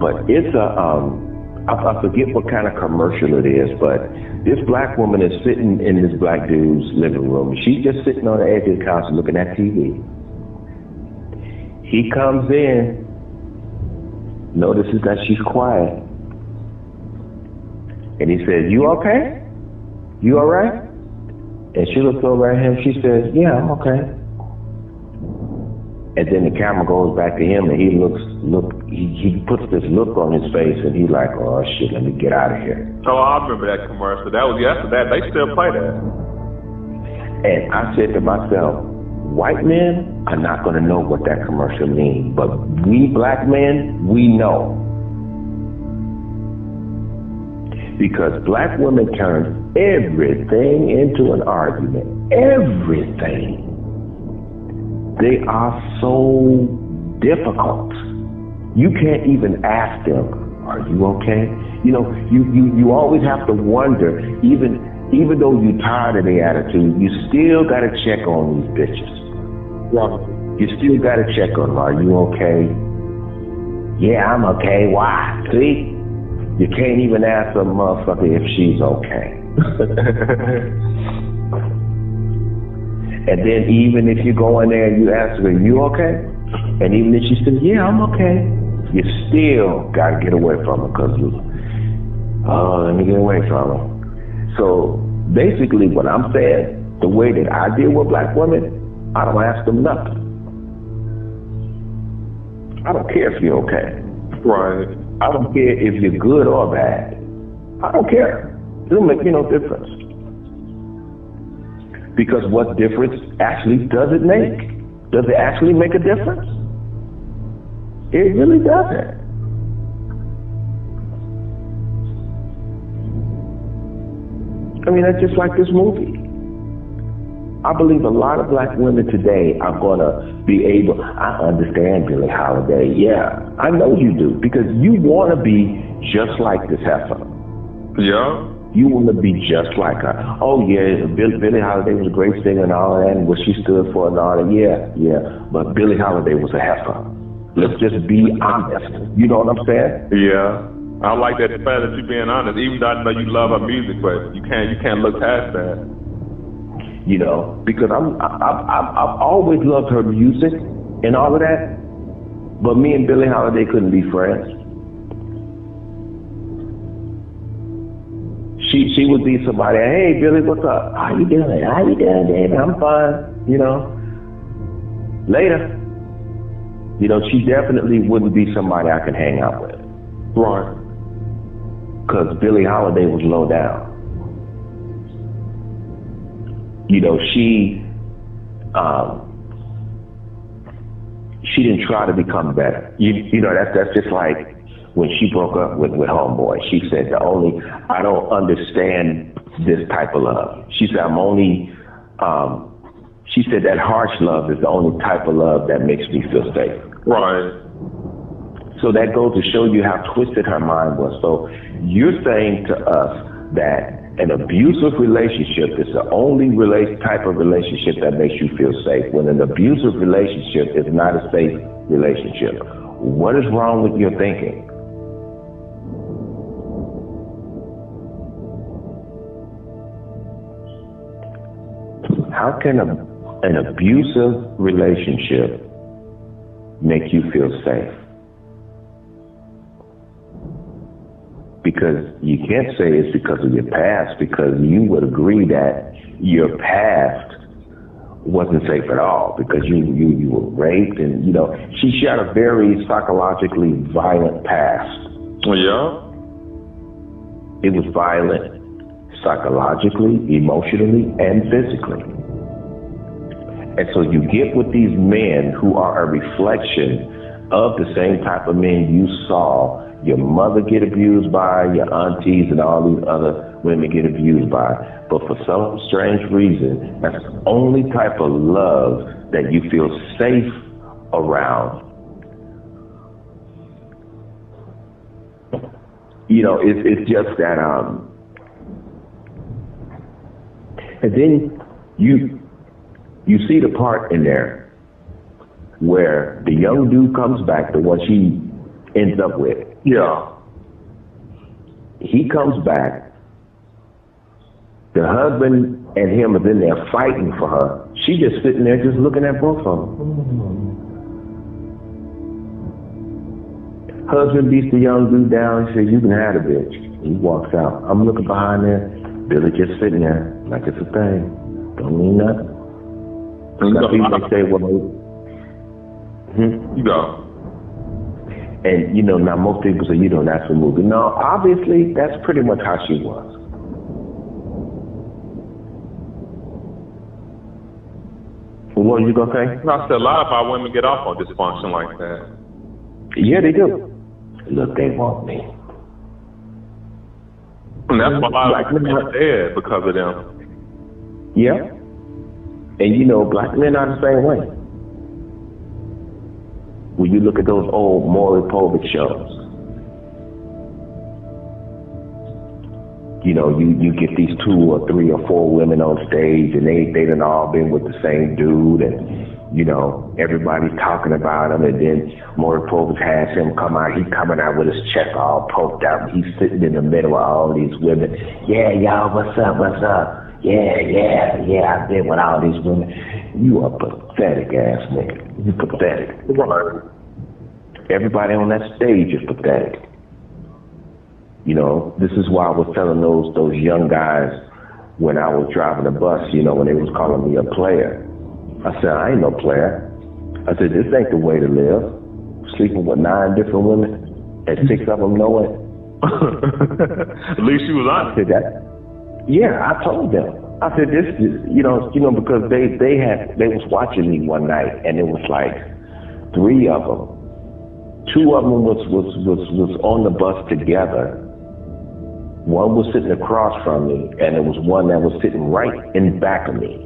But it's I forget what kind of commercial it is, but this black woman is sitting in this black dude's living room. She's just sitting on the edge of the couch looking at TV. He comes in, notices that she's quiet, and he says, "You okay? You all right?" And she looks over at him, she says, "Yeah, I'm okay." And then the camera goes back to him, and he puts this look on his face, and he's like, "Oh shit, let me get out of here." Oh, I remember that commercial. That was yesterday. They still play that. And I said to myself, white men are not going to know what that commercial means, but we black men, we know. Because black women turn everything into an argument. Everything. They are so difficult. You can't even ask them, "Are you okay?" You know, you always have to wonder, even though you're tired of their attitude, you still got to check on these bitches. Right. You still got to check on them. "Are you okay?" "Yeah, I'm okay." Why? See? You can't even ask a motherfucker if she's okay. And then even if you go in there and you ask her, "You okay?" And even if she says, "Yeah, I'm okay," you still got to get away from her because, let me get away from her. So basically what I'm saying, the way that I deal with black women, I don't ask them nothing. I don't care if you're okay. Right. I don't care if you're good or bad. I don't care. It don't make me no difference. Because what difference actually does it make? Does it actually make a difference? It really doesn't. I mean, that's just like this movie. I believe a lot of black women today are going to be able, I understand Billie Holiday. Yeah, I know you do. Because you want to be just like this heifer. Yeah. You want to be just like her. Oh, yeah, Billie Holiday was a great singer and all that, and what she stood for and all that. Yeah. But Billie Holiday was a heifer. Let's just be honest. You know what I'm saying? Yeah. I like that fact that you're being honest. Even though I know you love her music, but you can't look past that. You know, because I've always loved her music and all of that, but me and Billie Holiday couldn't be friends. She would be somebody, "Hey Billie, what's up? How you doing? How you doing, David? I'm fine." You know. Later. You know, she definitely wouldn't be somebody I could hang out with. Right. Because Billie Holiday was low down. You know, she didn't try to become better. You know, that's just like when she broke up with Homeboy. She said, I don't understand this type of love. She said, she said that harsh love is the only type of love that makes me feel safe. Right. So that goes to show you how twisted her mind was. So you're saying to us that an abusive relationship is the only type of relationship that makes you feel safe, when an abusive relationship is not a safe relationship. What is wrong with your thinking? How can an abusive relationship make you feel safe? Because you can't say it's because of your past, because you would agree that your past wasn't safe at all, because you were raped, and you know she had a very psychologically violent past. Oh yeah. It was violent psychologically, emotionally, and physically. And so you get with these men who are a reflection of the same type of men you saw your mother get abused by, your aunties and all these other women get abused by. But for some strange reason, that's the only type of love that you feel safe around. You know, it's just that, and then you see the part in there where the young dude comes back, the one she ends up with. Yeah. He comes back. The husband and him are in there fighting for her. She just sitting there just looking at both of them. Husband beats the young dude down. He says, "You can have the bitch." He walks out. I'm looking behind there. Billy just sitting there like it's a thing. Don't mean nothing. Some people say, well, You go. and now most people say, that's a movie. No, obviously that's pretty much how she was. What were you gonna say? I said a lot of our women get off on dysfunction like that. Yeah, they do. Look, they want me. And that's why a lot of women are dead because of them. Yeah. And black men are the same way. When you look at those old Maury Povich shows, you get these 2 or 3 or 4 women on stage, and they done all been with the same dude, and everybody's talking about him, and then Maury Povich has him come out. He's coming out with his chest all poked out. He's sitting in the middle of all these women. Yeah, y'all, what's up? Yeah, I've been with all these women. You a pathetic ass nigga. You pathetic. Everybody on that stage is pathetic. This is why I was telling those young guys when I was driving the bus, when they was calling me a player. I said, I ain't no player. I said, this ain't the way to live. Sleeping with 9 different women and 6 of them know it. At least you was honest. I said that. Yeah, I told them. I said this is, because they was watching me one night, and it was like 3 of them. 2 of them was on the bus together. One was sitting across from me, and there was one that was sitting right in back of me.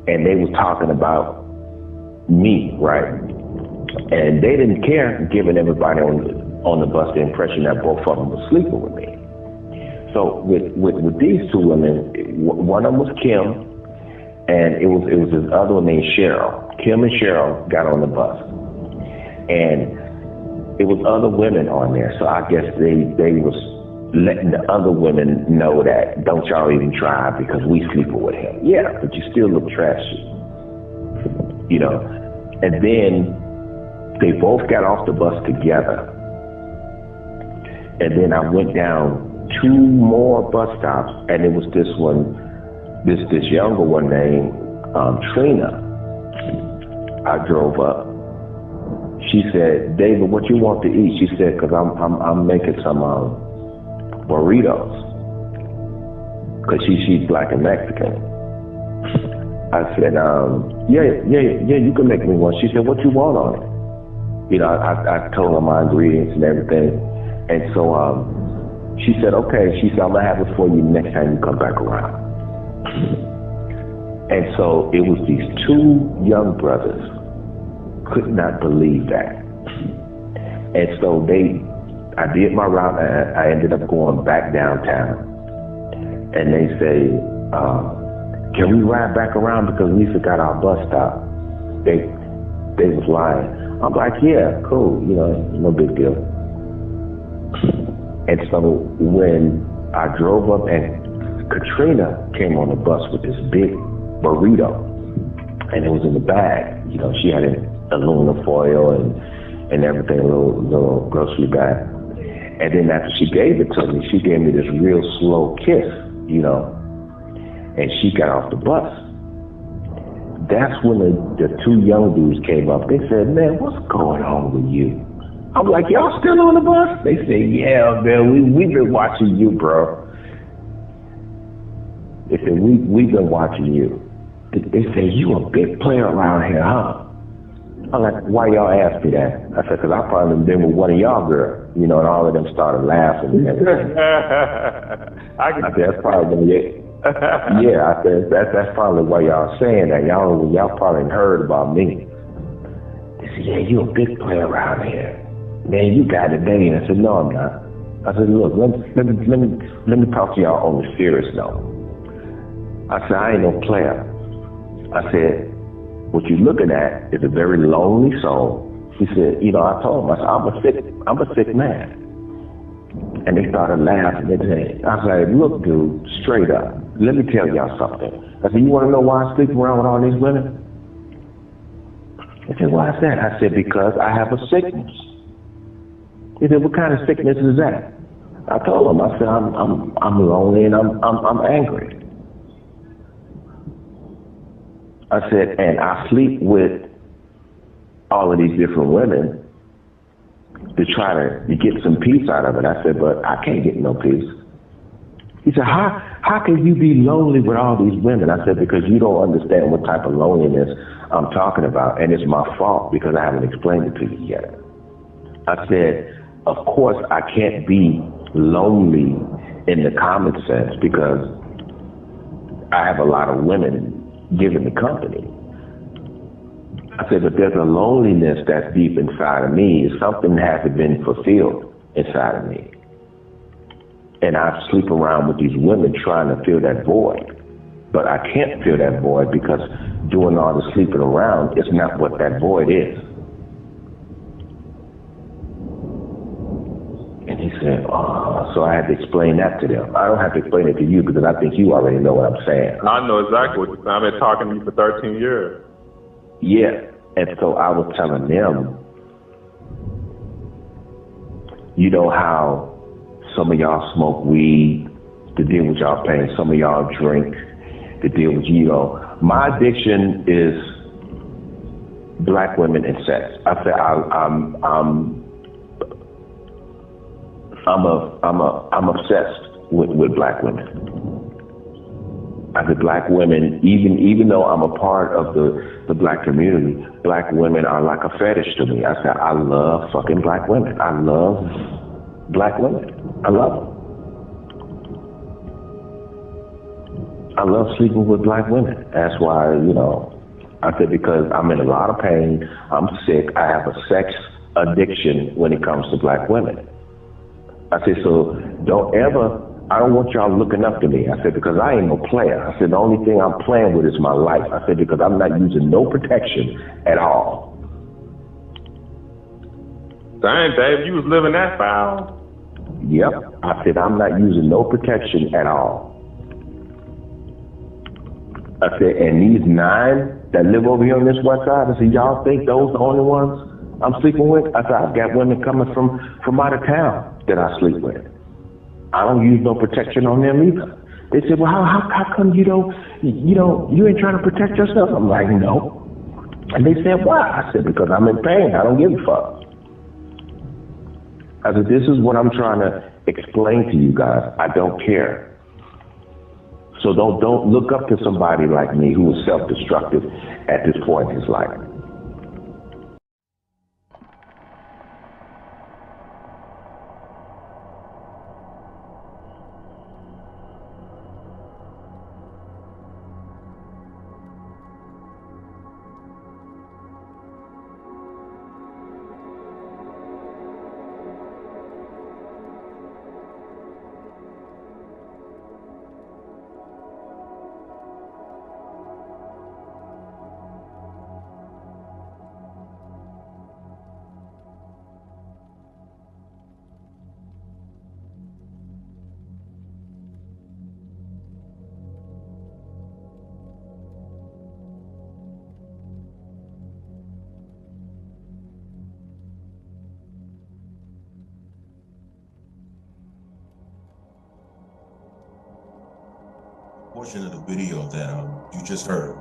And they was talking about me, right? And they didn't care, giving everybody on the bus the impression that both of them were sleeping with me. So with these 2 women, one of them was Kim, and it was this other one named Cheryl. Kim and Cheryl got on the bus, and it was other women on there. So I guess they was letting the other women know that don't y'all even try because we sleeping with him. Yeah, but you still look trashy, And then they both got off the bus together, and then I went down 2 more bus stops, and it was this younger one named Trina. I drove up. She said, "David, what you want to eat?" She said, "Cause I'm making some burritos." Cause she's black and Mexican. I said, yeah, you can make me one. She said, "What you want on it?" I told her my ingredients and everything, and so she said, "Okay." She said, "I'm gonna have it for you next time you come back around." And so it was these 2 young brothers. Could not believe that. And so I did my route, and I ended up going back downtown. And they say, "Can we ride back around because we forgot our bus stop?" They was lying. I'm like, "Yeah, cool, no big deal." And so when I drove up, and Katrina came on the bus with this big burrito, and it was in the bag. She had an aluminum foil and everything, a little grocery bag. And then after she gave it to me, she gave me this real slow kiss, and she got off the bus. That's when the 2 young dudes came up. They said, "Man, what's going on with you?" I'm like, "Y'all still on the bus?" They said, "Yeah, man, we've been watching you, bro." They said, we've been watching you. They say, "You a big player around here, huh?" I'm like, "Why y'all ask me that?" I said, "Cause I probably been with one of y'all girls," and all of them started laughing and everything. I said, "That's probably it." Yeah, I said, that's probably why y'all saying that. Y'all probably heard about me. They said, "Yeah, you a big player around here. Man, you got it, man." I said, "No, I'm not." I said, "Look, let me talk to y'all on the serious note." I said, "I ain't no player." I said, What you're looking at is a very lonely soul. He said, I told him, I said, I'm a sick man. And they started laughing. They said, I said, look, dude, straight up, let me tell y'all something. I said, you want to know why I sleep around with all these women? They said, why is that? I said, because I have a sickness. He said, what kind of sickness is that? I told him, I said, I'm lonely and I'm angry. I said, and I sleep with all of these different women to try to get some peace out of it. I said, but I can't get no peace. He said, how can you be lonely with all these women? I said, because you don't understand what type of loneliness I'm talking about, and it's my fault because I haven't explained it to you yet. I said, of course I can't be lonely in the common sense because I have a lot of women giving me company. I said, but there's a loneliness that's deep inside of me. Something hasn't been fulfilled inside of me. And I sleep around with these women trying to fill that void. But I can't fill that void because doing all the sleeping around is not what that void is. And he said, oh, so I had to explain that to them. I don't have to explain it to you because I think you already know what I'm saying. I know exactly what you're saying. I've been talking to you for 13 years. Yeah, and so I was telling them, you know how some of y'all smoke weed, the deal with y'all paying, some of y'all drink, the deal with my addiction is black women and sex. I said I'm obsessed with black women. I said black women, even though I'm a part of the black community, black women are like a fetish to me. I said I love fucking black women. I love black women. I love them. I love sleeping with black women. That's why, I said because I'm in a lot of pain, I'm sick, I have a sex addiction when it comes to black women. I said, so I don't want y'all looking up to me. I said, because I ain't no player. I said, the only thing I'm playing with is my life. I said, because I'm not using no protection at all. Dang, Dave, you was living that foul. Yep. I said, I'm not using no protection at all. I said, and these 9 that live over here on this west side, I said, y'all think those the only ones I'm sleeping with? I said, I've got women coming from out of town that I sleep with. I don't use no protection on them either. They said, well, how come you ain't trying to protect yourself? I'm like, no. And they said, why? I said, because I'm in pain. I don't give a fuck. I said, this is what I'm trying to explain to you guys. I don't care. So don't look up to somebody like me who is self-destructive at this point in his life. Portion of the video that you just heard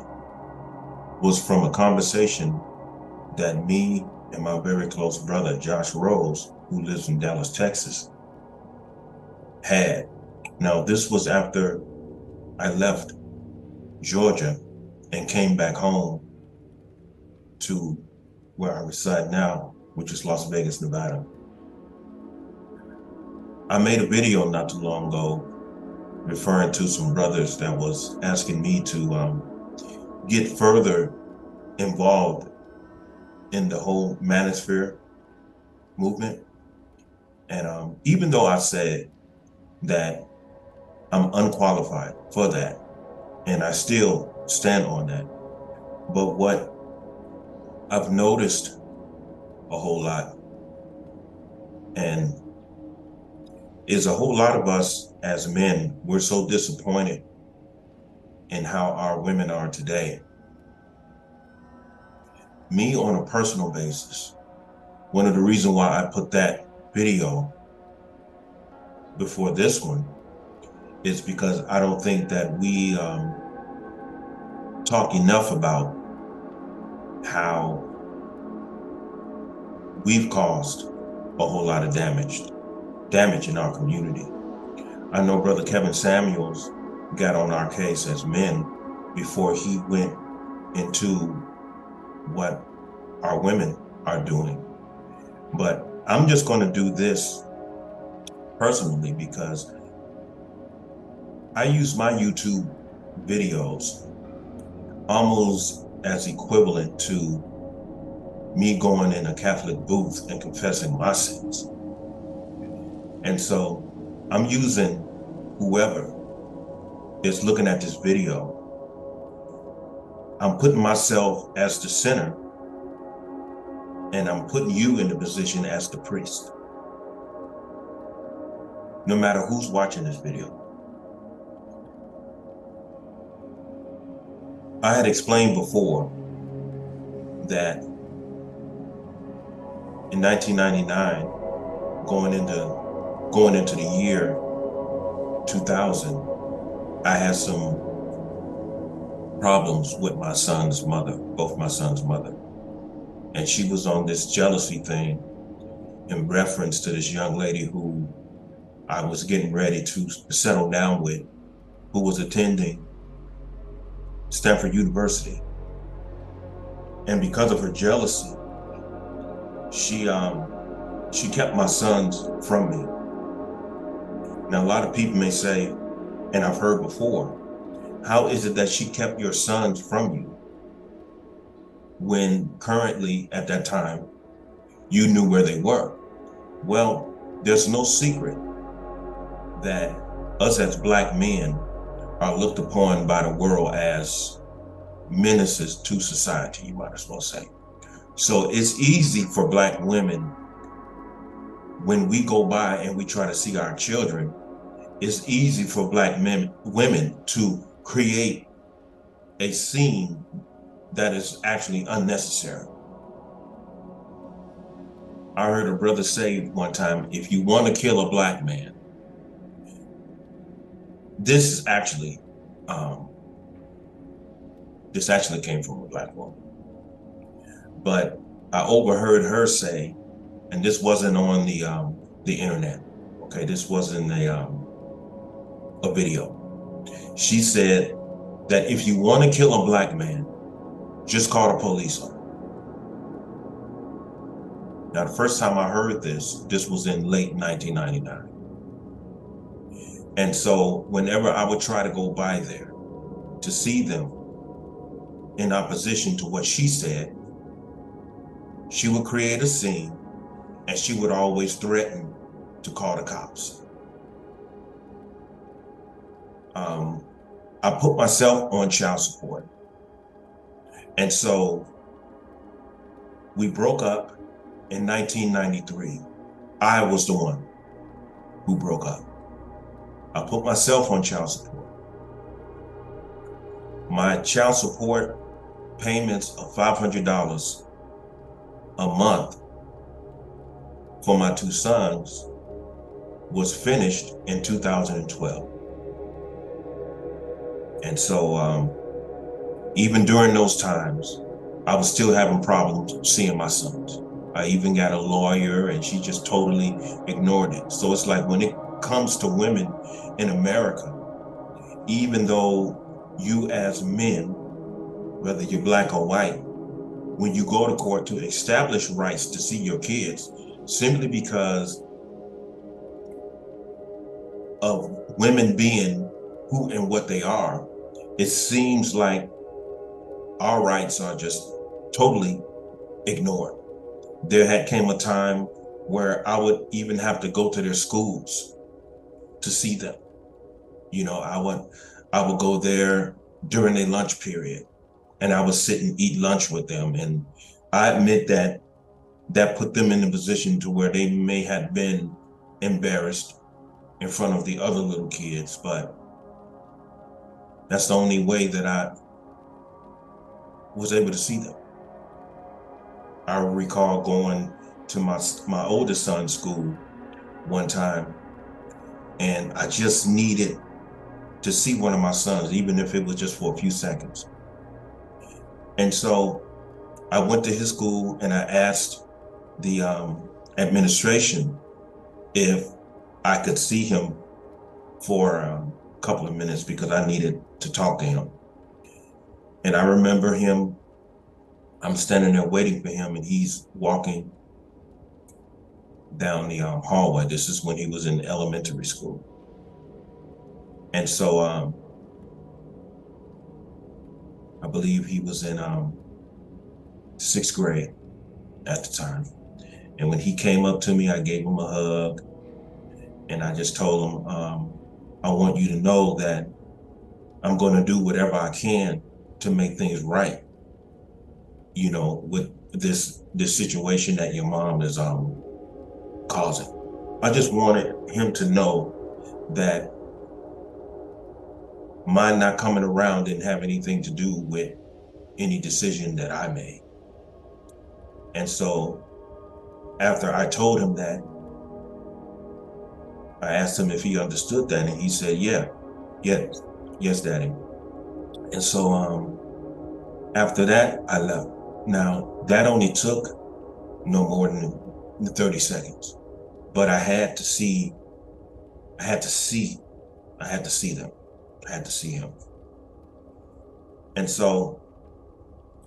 was from a conversation that me and my very close brother, Josh Rose, who lives in Dallas, Texas, had. Now, this was after I left Georgia and came back home to where I reside now, which is Las Vegas, Nevada. I made a video not too long ago referring to some brothers that was asking me to get further involved in the whole manosphere movement. And even though I said that I'm unqualified for that, and I still stand on that, but what I've noticed a whole lot, and is a whole lot of us as men, we're so disappointed in how our women are today. Me, on a personal basis, one of the reasons why I put that video before this one is because I don't think that we talk enough about how we've caused a whole lot of damage in our community. I know Brother Kevin Samuels got on our case as men before he went into what our women are doing. But I'm just going to do this personally because I use my YouTube videos almost as equivalent to me going in a Catholic booth and confessing my sins. And so I'm using whoever is looking at this video, I'm putting myself as the sinner, and I'm putting you in the position as the priest. No matter who's watching this video. I had explained before that in 1999, going into the year 2000, I had some problems with my son's mother, both my son's mother. And she was on this jealousy thing in reference to this young lady who I was getting ready to settle down with, who was attending Stanford University. And because of her jealousy, she kept my sons from me. Now, a lot of people may say, and I've heard before, how is it that she kept your sons from you when currently at that time you knew where they were? Well, there's no secret that us as Black men are looked upon by the world as menaces to society, you might as well say. So it's easy for Black women, when we go by and we try to see our children, it's easy for Black women to create a scene that is actually unnecessary. I heard a brother say one time, if you want to kill a Black man, this actually came from a Black woman. But I overheard her say, and this wasn't on the internet, okay? This wasn't a video. She said that if you want to kill a Black man, just call the police on him. Now, the first time I heard this was in late 1999. And so whenever I would try to go by there to see them in opposition to what she said, she would create a scene and she would always threaten to call the cops. I put myself on child support. And so we broke up in 1993. I was the one who broke up. I put myself on child support. My child support payments of $500 a month for my two sons was finished in 2012. And so even during those times, I was still having problems seeing my sons. I even got a lawyer and she just totally ignored it. So it's like when it comes to women in America, even though you as men, whether you're Black or white, when you go to court to establish rights to see your kids, simply because of women being who and what they are, it seems like our rights are just totally ignored. There had came a time where I would even have to go to their schools to see them. You know, I would go there during their lunch period and I would sit and eat lunch with them. And I admit that that put them in a position to where they may have been embarrassed in front of the other little kids, but that's the only way that I was able to see them. I recall going to my oldest son's school one time, and I just needed to see one of my sons, even if it was just for a few seconds. And so I went to his school and I asked the administration if I could see him for a couple of minutes because I needed to talk to him. And I remember I'm standing there waiting for him, and he's walking down the hallway. This is when he was in elementary school. And so I believe he was in sixth grade at the time. And when he came up to me, I gave him a hug, and I just told him, I want you to know that I'm going to do whatever I can to make things right, you know, with this situation that your mom is causing. I just wanted him to know that my not coming around didn't have anything to do with any decision that I made. And so after I told him that, I asked him if he understood that, and he said, yeah, yes, Daddy. And so after that, I left. Now, that only took no more than 30 seconds, but I had to see them. I had to see him. And so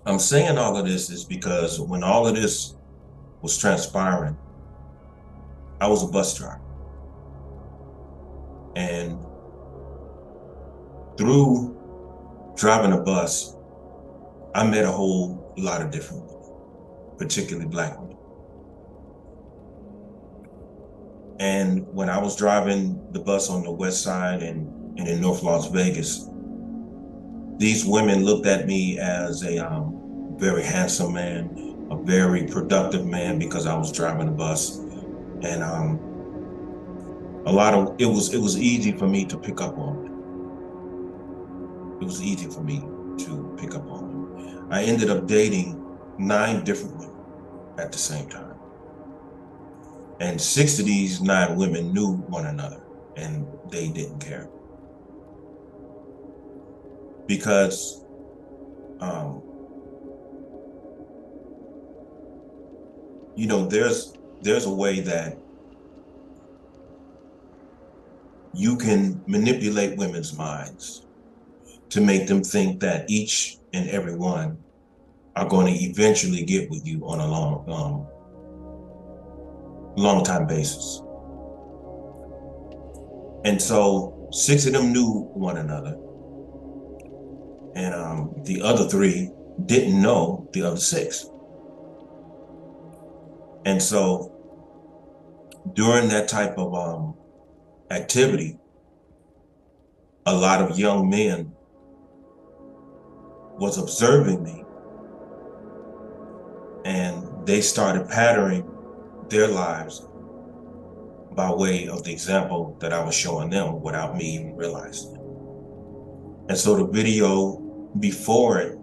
I'm saying all of this is because when all of this was transpiring, I was a bus driver. And through driving a bus, I met a whole lot of different women, particularly Black women. And when I was driving the bus on the west side and in North Las Vegas, these women looked at me as a very handsome man, a very productive man, because I was driving a bus. And it was easy for me to pick up on them. It was easy for me to pick up on them. I ended up dating 9 different women at the same time. And 6 of these 9 women knew one another, and they didn't care. Because you know, there's a way that you can manipulate women's minds to make them think that each and every one are going to eventually get with you on a long time basis. And so 6 of them knew one another, and the other 3 didn't know the other 6. And so during that type of activity, a lot of young men was observing me, and they started patterning their lives by way of the example that I was showing them without me even realizing it. And so the video before it,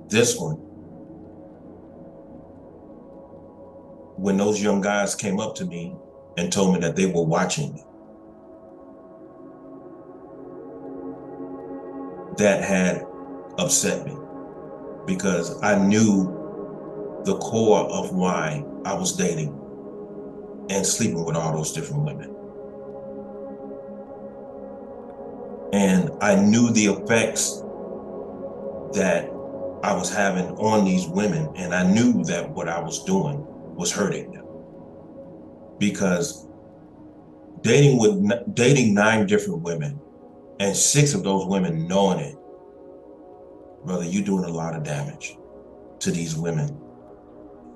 this one, when those young guys came up to me and told me that they were watching me, that had upset me, because I knew the core of why I was dating and sleeping with all those different women. And I knew the effects that I was having on these women, and I knew that what I was doing was hurting them. Because dating 9 different women and 6 of those women knowing it, brother, you're doing a lot of damage to these women.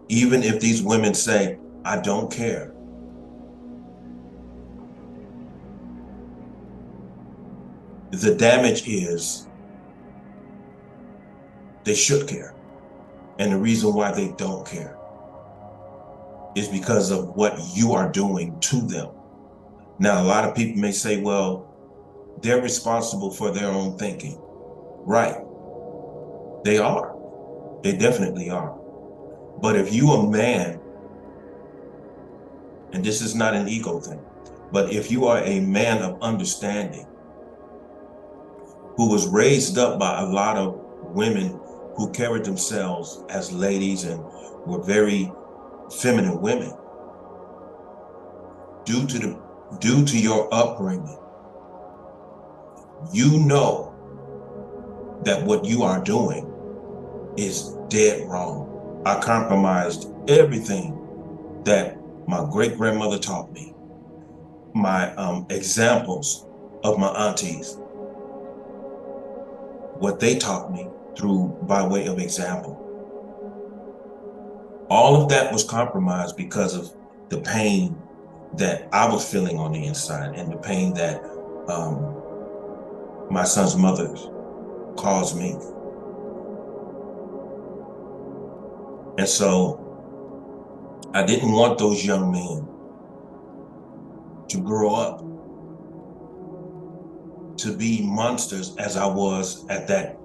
Even if these women say, I don't care. The damage is they should care. And the reason why they don't care is because of what you are doing to them. Now, a lot of people may say, well, they're responsible for their own thinking. Right. They are. They definitely are. But if you a man, and this is not an ego thing, but if you are a man of understanding, who was raised up by a lot of women who carried themselves as ladies and were very feminine women, due to your upbringing, you know that what you are doing is dead wrong. I compromised everything that my great grandmother taught me, my examples of my aunties, what they taught me through by way of example. All of that was compromised because of the pain that I was feeling on the inside and the pain that my son's mother caused me. And so I didn't want those young men to grow up to be monsters as I was at that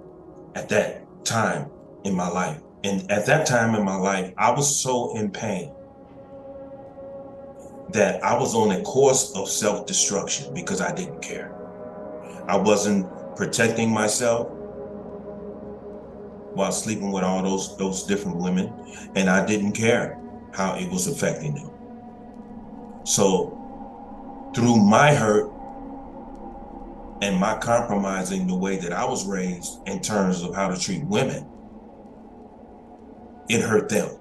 time in my life. And at that time in my life, I was so in pain that I was on a course of self-destruction because I didn't care. I wasn't protecting myself while sleeping with all those different women, and I didn't care how it was affecting them. So through my hurt and my compromising the way that I was raised in terms of how to treat women, it hurt them.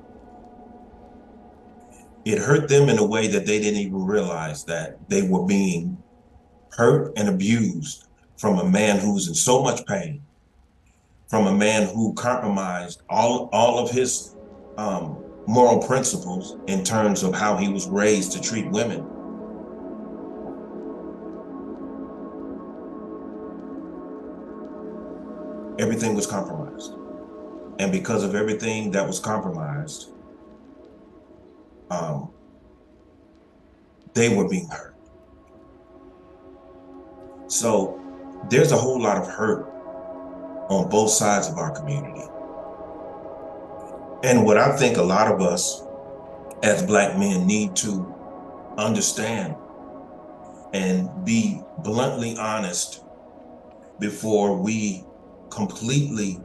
It hurt them in a way that they didn't even realize that they were being hurt and abused from a man who's in so much pain, from a man who compromised all of his moral principles in terms of how he was raised to treat women. Everything was compromised. And because of everything that was compromised, they were being hurt. So there's a whole lot of hurt on both sides of our community. And what I think a lot of us as Black men need to understand and be bluntly honest before we completely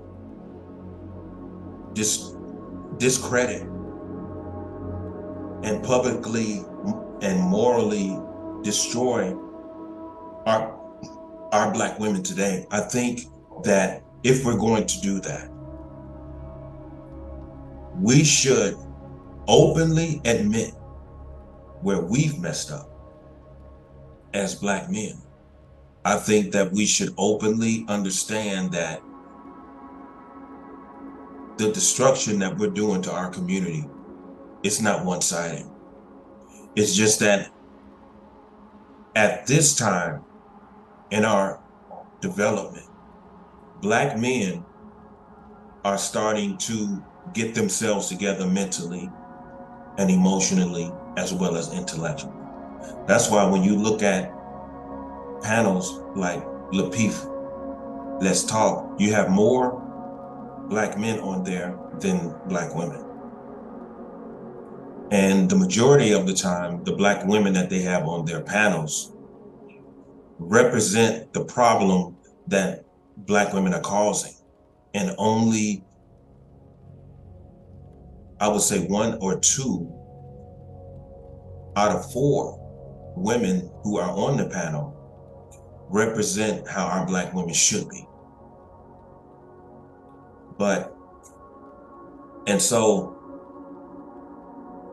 discredit and publicly and morally destroy our Black women today. I think that if we're going to do that, we should openly admit where we've messed up as Black men. I think that we should openly understand that the destruction that we're doing to our community, it's not one-sided. It's just that at this time in our development, Black men are starting to get themselves together mentally and emotionally as well as intellectually. That's why when you look at panels like Lapif, Let's Talk, you have more Black men on there than Black women. And the majority of the time, the Black women that they have on their panels represent the problem that Black women are causing. And only, I would say 1 or 2 out of 4 women who are on the panel represent how our Black women should be. And so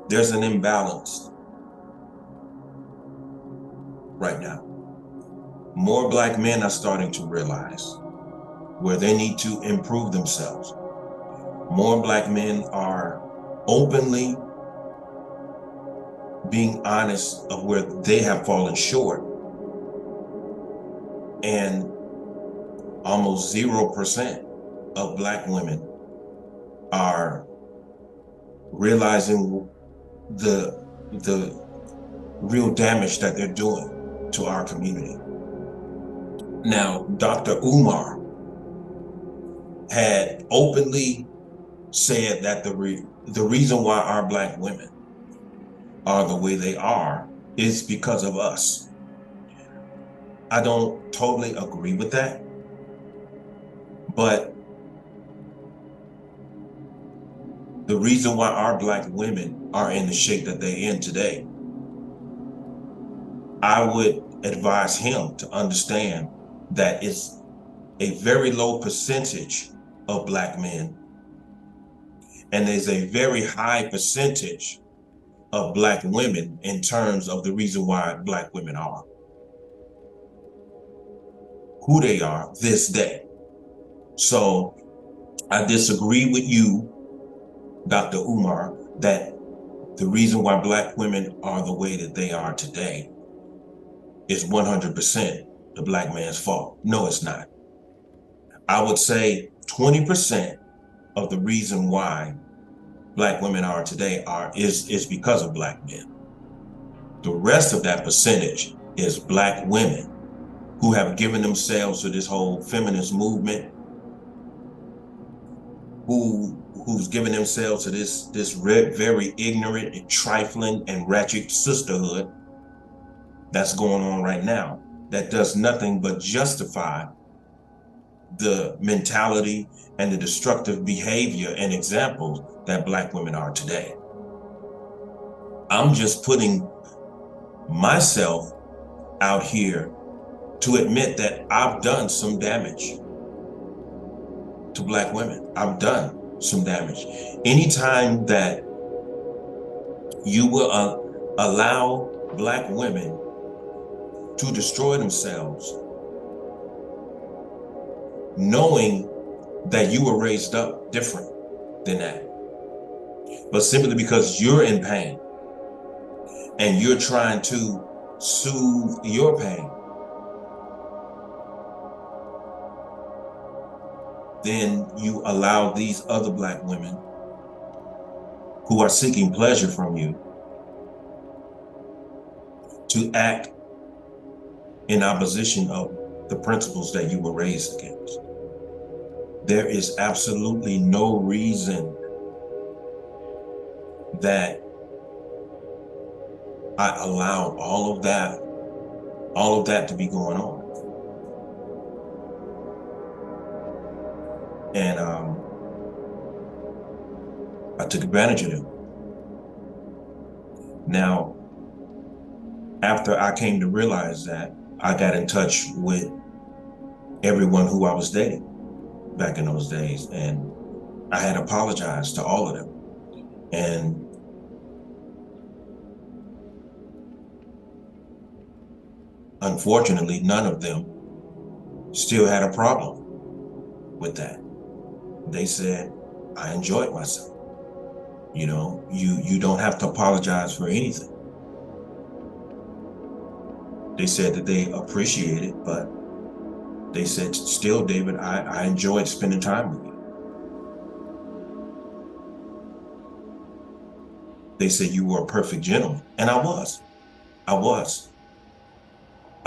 there's an imbalance right now. More Black men are starting to realize where they need to improve themselves. More Black men are openly being honest of where they have fallen short. And almost 0% of Black women are realizing the real damage that they're doing to our community. Now, Dr. Umar had openly said that the reason why our Black women are the way they are is because of us. I don't totally agree with that, but the reason why our Black women are in the shape that they're in today, I would advise him to understand that it's a very low percentage of Black men, and there's a very high percentage of Black women in terms of the reason why Black women are who they are this day. So I disagree with you, Dr. Umar, that the reason why Black women are the way that they are today is 100% the Black man's fault. No, it's not. I would say 20% of the reason why Black women are today is because of Black men. The rest of that percentage is Black women who have given themselves to this whole feminist movement, who's given themselves to this very ignorant and trifling and ratchet sisterhood that's going on right now, that does nothing but justify the mentality and the destructive behavior and examples that Black women are today. I'm just putting myself out here to admit that I've done some damage to Black women. I've done some damage. Anytime that you will allow Black women to destroy themselves, knowing that you were raised up different than that, but simply because you're in pain and you're trying to soothe your pain, then you allow these other Black women who are seeking pleasure from you to act in opposition of the principles that you were raised against. There is absolutely no reason that I allow all of that to be going on. And I took advantage of them. Now, after I came to realize that, I got in touch with everyone who I was dating back in those days, and I had apologized to all of them. And unfortunately, none of them still had a problem with that. They said, I enjoyed myself. You know, you don't have to apologize for anything. They said that they appreciate it, but they said, still, David, I enjoyed spending time with you. They said you were a perfect gentleman. And I was. I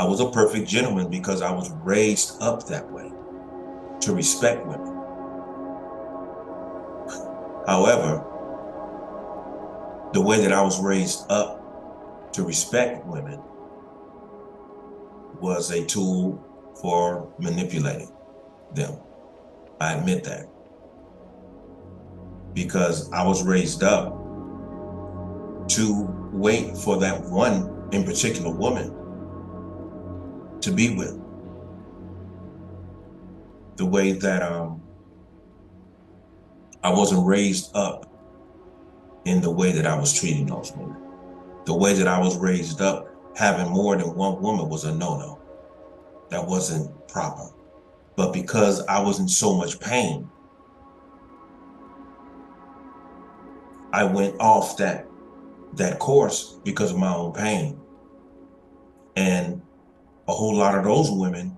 was a perfect gentleman because I was raised up that way, to respect women. However, the way that I was raised up to respect women was a tool for manipulating them. I admit that. Because I was raised up to wait for that one in particular woman to be with. The way that I wasn't raised up in the way that I was treating those women. The way that I was raised up, having more than one woman was a no-no. That wasn't proper. But because I was in so much pain, I went off that course because of my own pain. And a whole lot of those women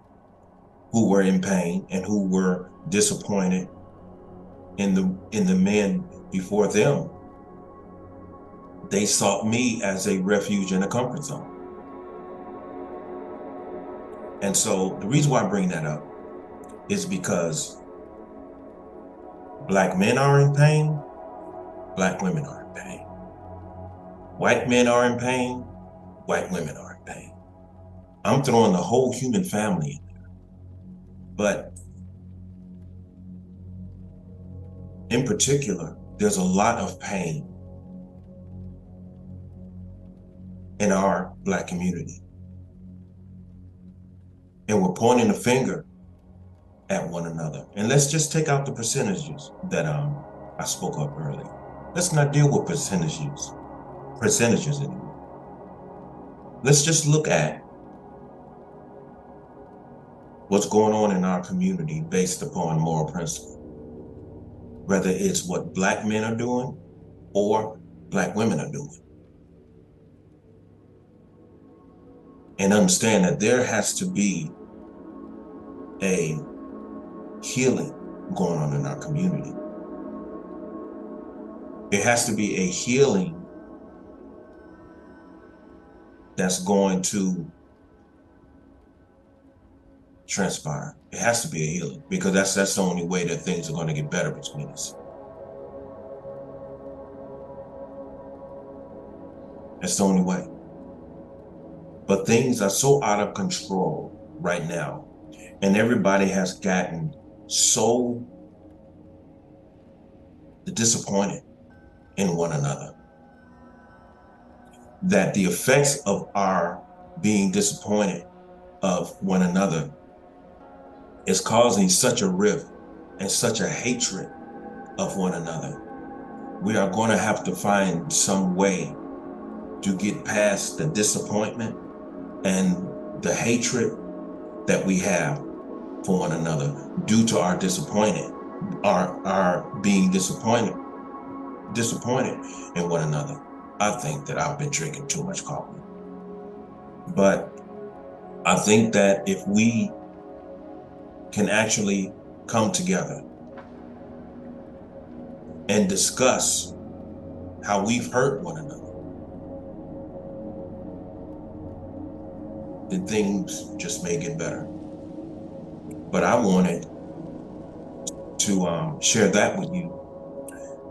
who were in pain and who were disappointed in the men before them, they sought me as a refuge and a comfort zone. And so the reason why I bring that up is because Black men are in pain, Black women are in pain. White men are in pain, white women are in pain. I'm throwing the whole human family in there. But in particular, there's a lot of pain in our Black community. And we're pointing the finger at one another. And let's just take out the percentages that I spoke of earlier. Let's not deal with percentages anymore. Let's just look at what's going on in our community based upon moral principle. Whether it's what Black men are doing or Black women are doing. And understand that there has to be a healing going on in our community. There has to be a healing that's going to transpire. It has to be a healing, because that's the only way that things are going to get better between us. That's the only way. But things are so out of control right now, and everybody has gotten so disappointed in one another that the effects of our being disappointed of one another is causing such a rift and such a hatred of one another. We are going to have to find some way to get past the disappointment and the hatred that we have for one another due to our being disappointed in one another. I think that I've been drinking too much coffee. But I think that if we can actually come together and discuss how we've hurt one another, then things just may get better. But I wanted to share that with you.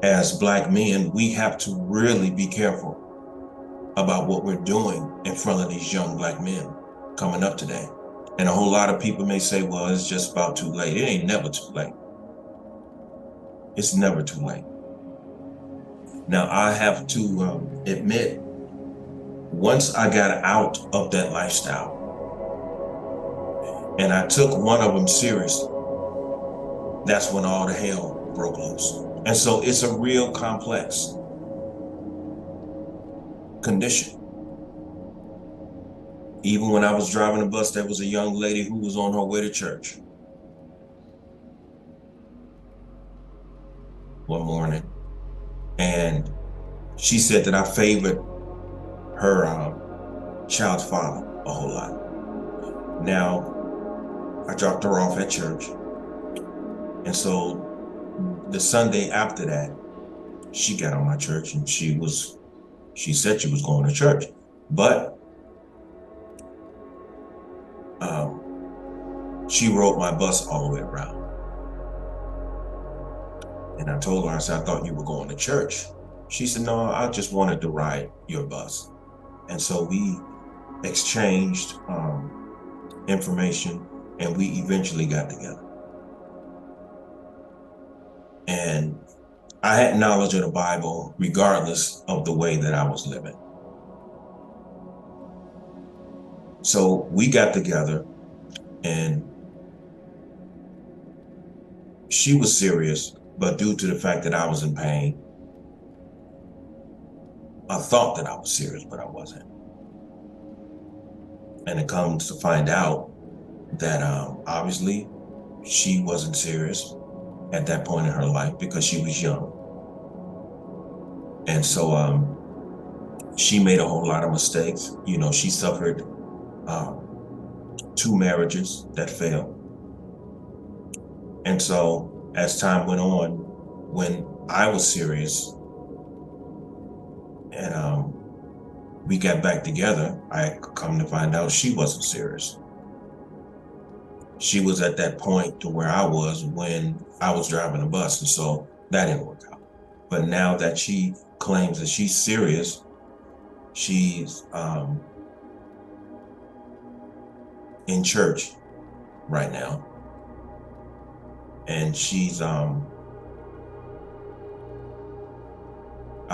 As Black men, we have to really be careful about what we're doing in front of these young Black men coming up today. And a whole lot of people may say, well, it's just about too late. It ain't never too late. It's never too late. Now, I have to admit, once I got out of that lifestyle and I took one of them seriously, that's when all the hell broke loose. And so it's a real complex condition. Even when I was driving the bus, there was a young lady who was on her way to church one morning, and she said that I favored her child's father a whole lot. Now, I dropped her off at church, and so the Sunday after that, she got on my church, and she said she was going to church, but she rode my bus all the way around. And I told her, I said, I thought you were going to church. She said, no, I just wanted to ride your bus. And so we exchanged information, and we eventually got together. And I had knowledge of the Bible regardless of the way that I was living. So we got together, and she was serious, but due to the fact that I was in pain, I thought that I was serious, but I wasn't. And it comes to find out that obviously she wasn't serious at that point in her life because she was young. And so she made a whole lot of mistakes. You know, she suffered 2 marriages that failed. And so as time went on, when I was serious and we got back together, I come to find out she wasn't serious. She was at that point to where I was when I was driving the bus, and so that didn't work out. But now that she claims that she's serious, she's in church right now, and she's I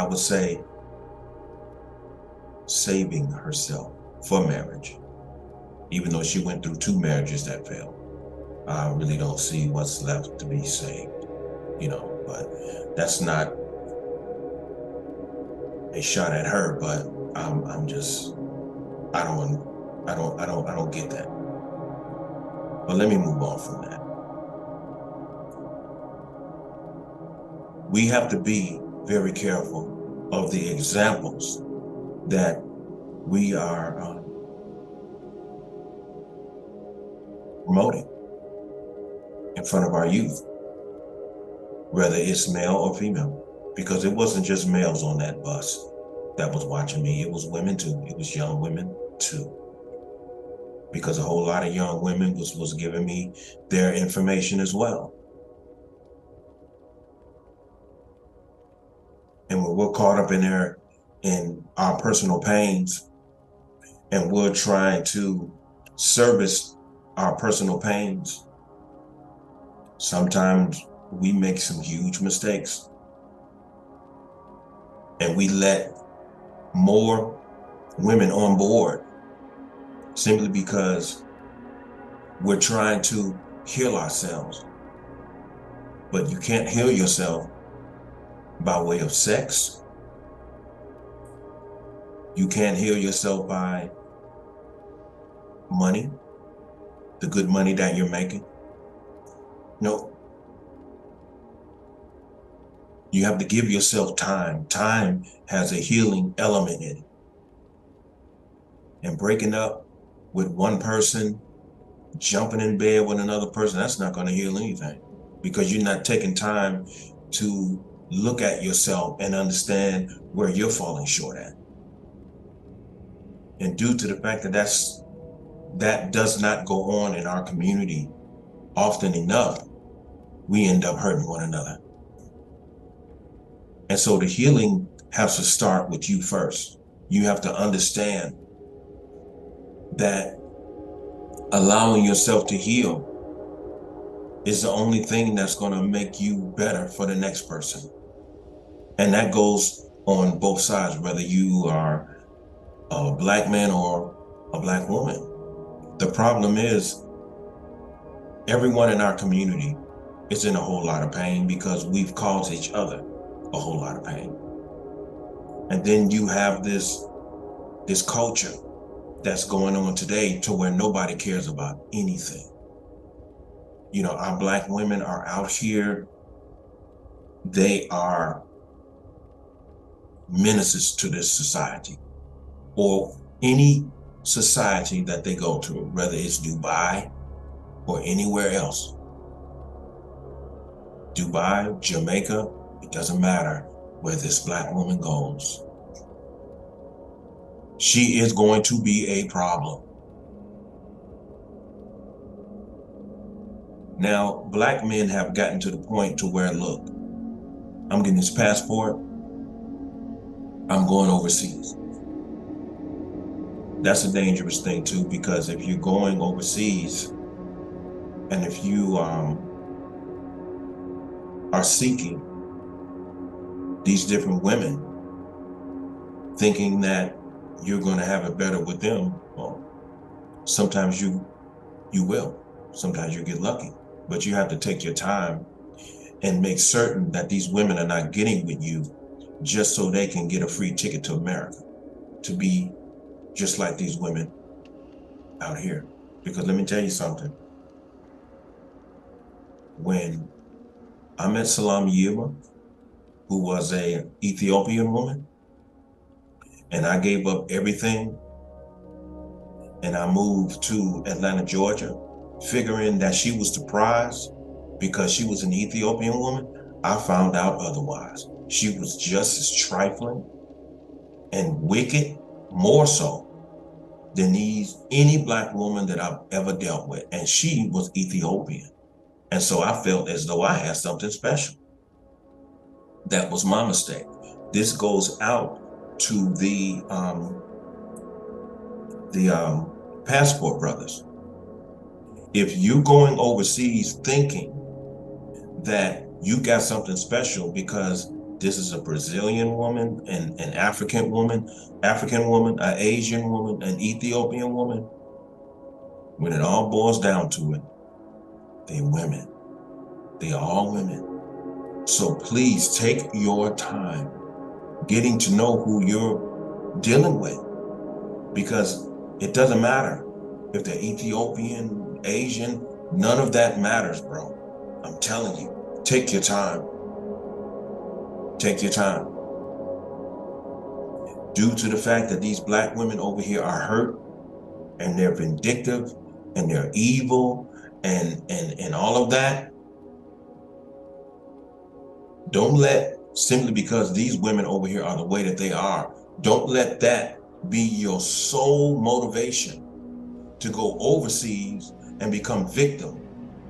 would say saving herself for marriage, even though she went through 2 marriages that failed. I really don't see what's left to be saved, but that's not a shot at her, but I'm just, I don't get that. But let me move on from that. We have to be very careful of the examples that we are promoting in front of our youth, whether it's male or female, because it wasn't just males on that bus that was watching me. It was women too. It was young women too, because a whole lot of young women was giving me their information as well. And when we're caught up in our personal pains, and we're trying to service our personal pains, sometimes we make some huge mistakes, and we let more women on board simply because we're trying to heal ourselves. But you can't heal yourself by way of sex. You can't heal yourself by money, the good money that you're making. No. You have to give yourself time. Time has a healing element in it. And breaking up with one person, jumping in bed with another person, that's not going to heal anything, because you're not taking time to look at yourself and understand where you're falling short at. And due to the fact that that does not go on in our community often enough, we end up hurting one another. And so the healing has to start with you first. You have to understand that allowing yourself to heal is the only thing that's going to make you better for the next person. And that goes on both sides, whether you are a black man or a black woman. The problem is everyone in our community is in a whole lot of pain because we've caused each other a whole lot of pain. And then you have this culture that's going on today to where nobody cares about anything. Our black women are out here. They are menaces to this society, or any society that they go to, whether it's Dubai or anywhere else. Dubai, Jamaica, it doesn't matter where this black woman goes. She is going to be a problem. Now, black men have gotten to the point to where, look, I'm getting this passport, I'm going overseas. That's a dangerous thing too, because if you're going overseas and if you are seeking these different women, thinking that you're going to have it better with them, well, sometimes you will. Sometimes you get lucky, but you have to take your time and make certain that these women are not getting with you just so they can get a free ticket to America, to be just like these women out here. Because let me tell you something. When I met Salam Yilma, who was an Ethiopian woman, and I gave up everything and I moved to Atlanta, Georgia, figuring that she was the prize because she was an Ethiopian woman, I found out otherwise. She was just as trifling and wicked, more so, than any black woman that I've ever dealt with. And she was Ethiopian. And so I felt as though I had something special. That was my mistake. This goes out to the passport brothers. If you're going overseas thinking that you got something special because this is a Brazilian woman, an African woman, an Asian woman, an Ethiopian woman, when it all boils down to it, they're women. They are all women. So please take your time getting to know who you're dealing with, because it doesn't matter if they're Ethiopian, Asian, none of that matters, bro. I'm telling you, take your time. Take your time. Due to the fact that these black women over here are hurt and they're vindictive and they're evil and all of that, don't let, simply because these women over here are the way that they are, don't let that be your sole motivation to go overseas and become victim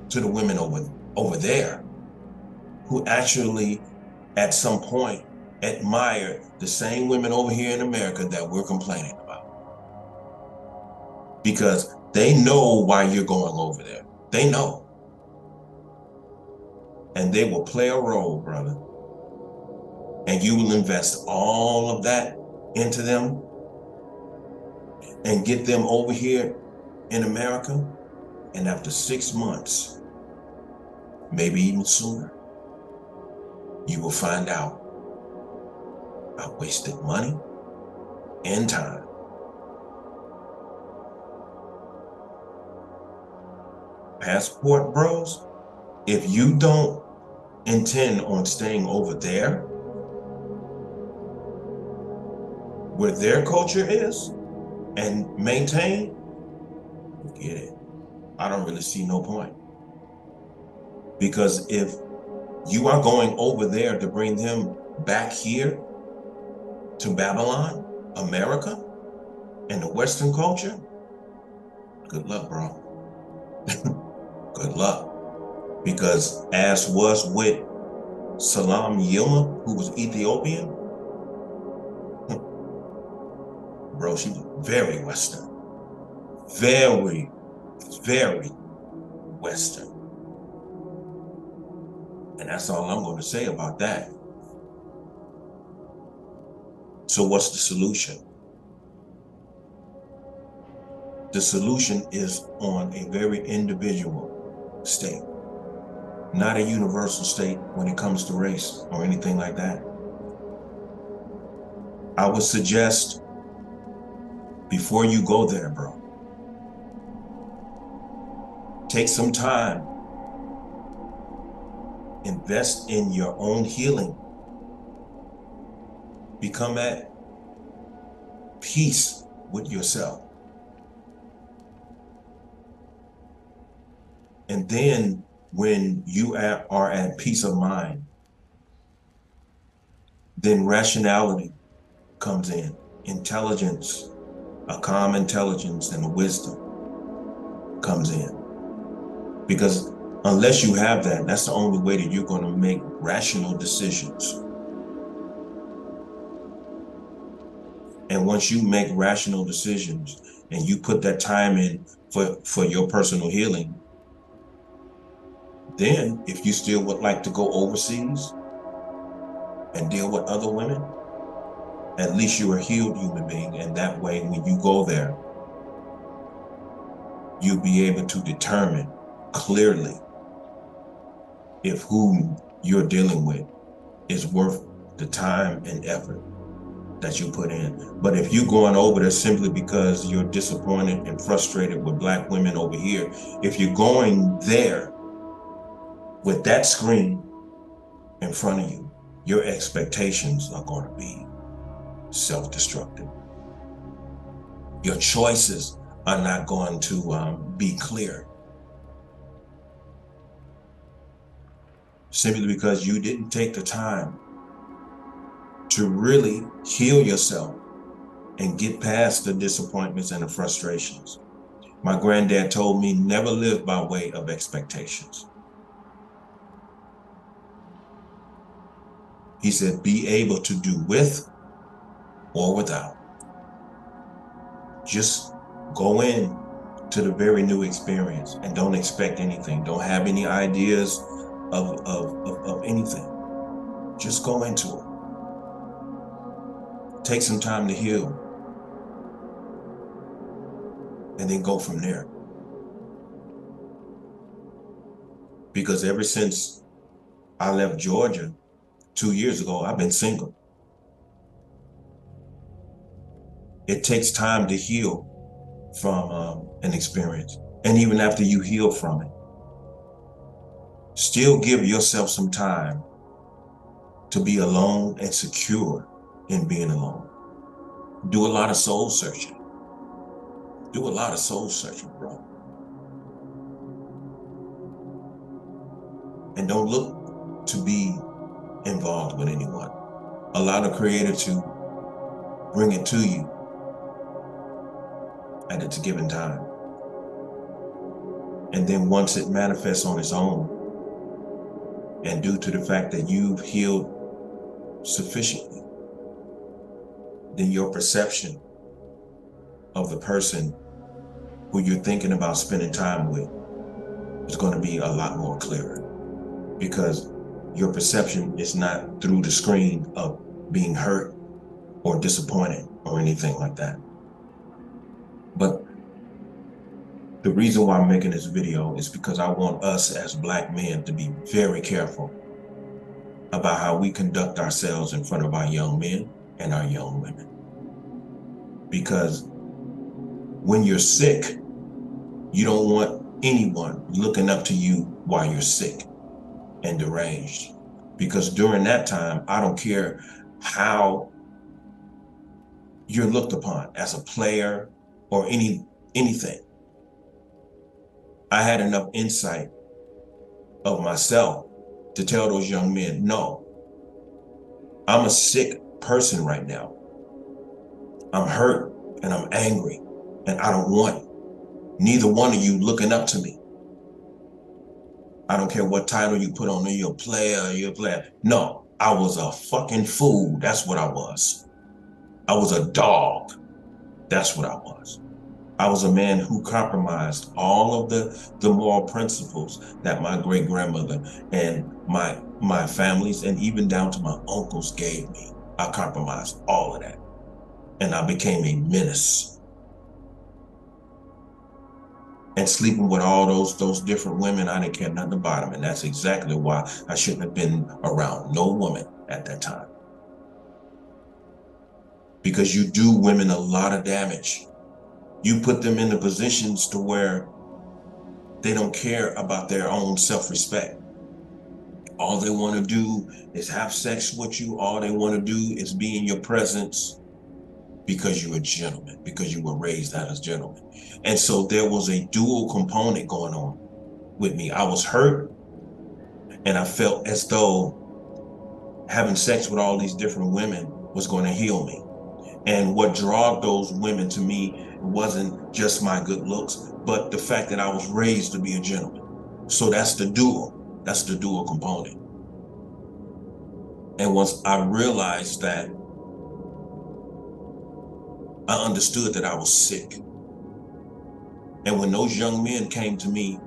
to the women over there, who actually at some point admire the same women over here in America that we're complaining about. Because they know why you're going over there. They know. And they will play a role, brother. And you will invest all of that into them and get them over here in America. And after 6 months, maybe even sooner, you will find out I wasted money and time. Passport bros, if you don't intend on staying over there, where their culture is, and maintain, forget it. I don't really see no point. Because if you are going over there to bring them back here to Babylon, America, and the Western culture, good luck, bro. Good luck. Because as was with Salam Yilma, who was Ethiopian, bro, she was very Western. Very, very Western. And that's all I'm going to say about that. So what's the solution? The solution is on a very individual state, not a universal state when it comes to race or anything like that. I would suggest, before you go there, bro, take some time, invest in your own healing, become at peace with yourself. And then when you are at peace of mind, then rationality comes in, intelligence, a calm intelligence and wisdom comes in. Because unless you have that, that's the only way that you're going to make rational decisions. And once you make rational decisions and you put that time in for your personal healing, then if you still would like to go overseas and deal with other women, at least you're a healed human being. And that way, when you go there, you'll be able to determine clearly if whom you're dealing with is worth the time and effort that you put in. But if you're going over there simply because you're disappointed and frustrated with black women over here, if you're going there with that screen in front of you, your expectations are going to be self-destructive. Your choices are not going to be clear. simply because you didn't take the time to really heal yourself and get past the disappointments and the frustrations. My granddad told me never live by way of expectations. He said, be able to do with or without. Just go in to the very new experience and don't expect anything. Don't have any ideas of anything. Just go into it. Take some time to heal and then go from there. Because ever since I left Georgia 2 years ago, I've been single. It takes time to heal from an experience. And even after you heal from it, still give yourself some time to be alone and secure in being alone. Do a lot of soul searching. Do a lot of soul searching, bro. And don't look to be involved with anyone. Allow the Creator to bring it to you at its given time. And then once it manifests on its own, and due to the fact that you've healed sufficiently, then your perception of the person who you're thinking about spending time with is going to be a lot more clearer, because your perception is not through the screen of being hurt or disappointed or anything like that. But the reason why I'm making this video is because I want us as Black men to be very careful about how we conduct ourselves in front of our young men and our young women. Because when you're sick, you don't want anyone looking up to you while you're sick and deranged. Because during that time, I don't care how you're looked upon as a player or anything. I had enough insight of myself to tell those young men, no, I'm a sick person right now. I'm hurt and I'm angry, and I don't want neither one of you looking up to me. I don't care what title you put on me, you're a player. No, I was a fucking fool. That's what I was. I was a dog. That's what I was. I was a man who compromised all of the moral principles that my great grandmother and my families and even down to my uncles gave me. I compromised all of that. And I became a menace. And sleeping with all those different women, I didn't care nothing about them. And that's exactly why I shouldn't have been around no woman at that time. Because you do women a lot of damage. You put them in the positions to where they don't care about their own self-respect. All they want to do is have sex with you. All they want to do is be in your presence because you're a gentleman, because you were raised as a gentleman. And so there was a dual component going on with me. I was hurt, and I felt as though having sex with all these different women was going to heal me. And what drew those women to me wasn't just my good looks, but the fact that I was raised to be a gentleman. So that's the dual component. And once I realized that, I understood that I was sick. And when those young men came to me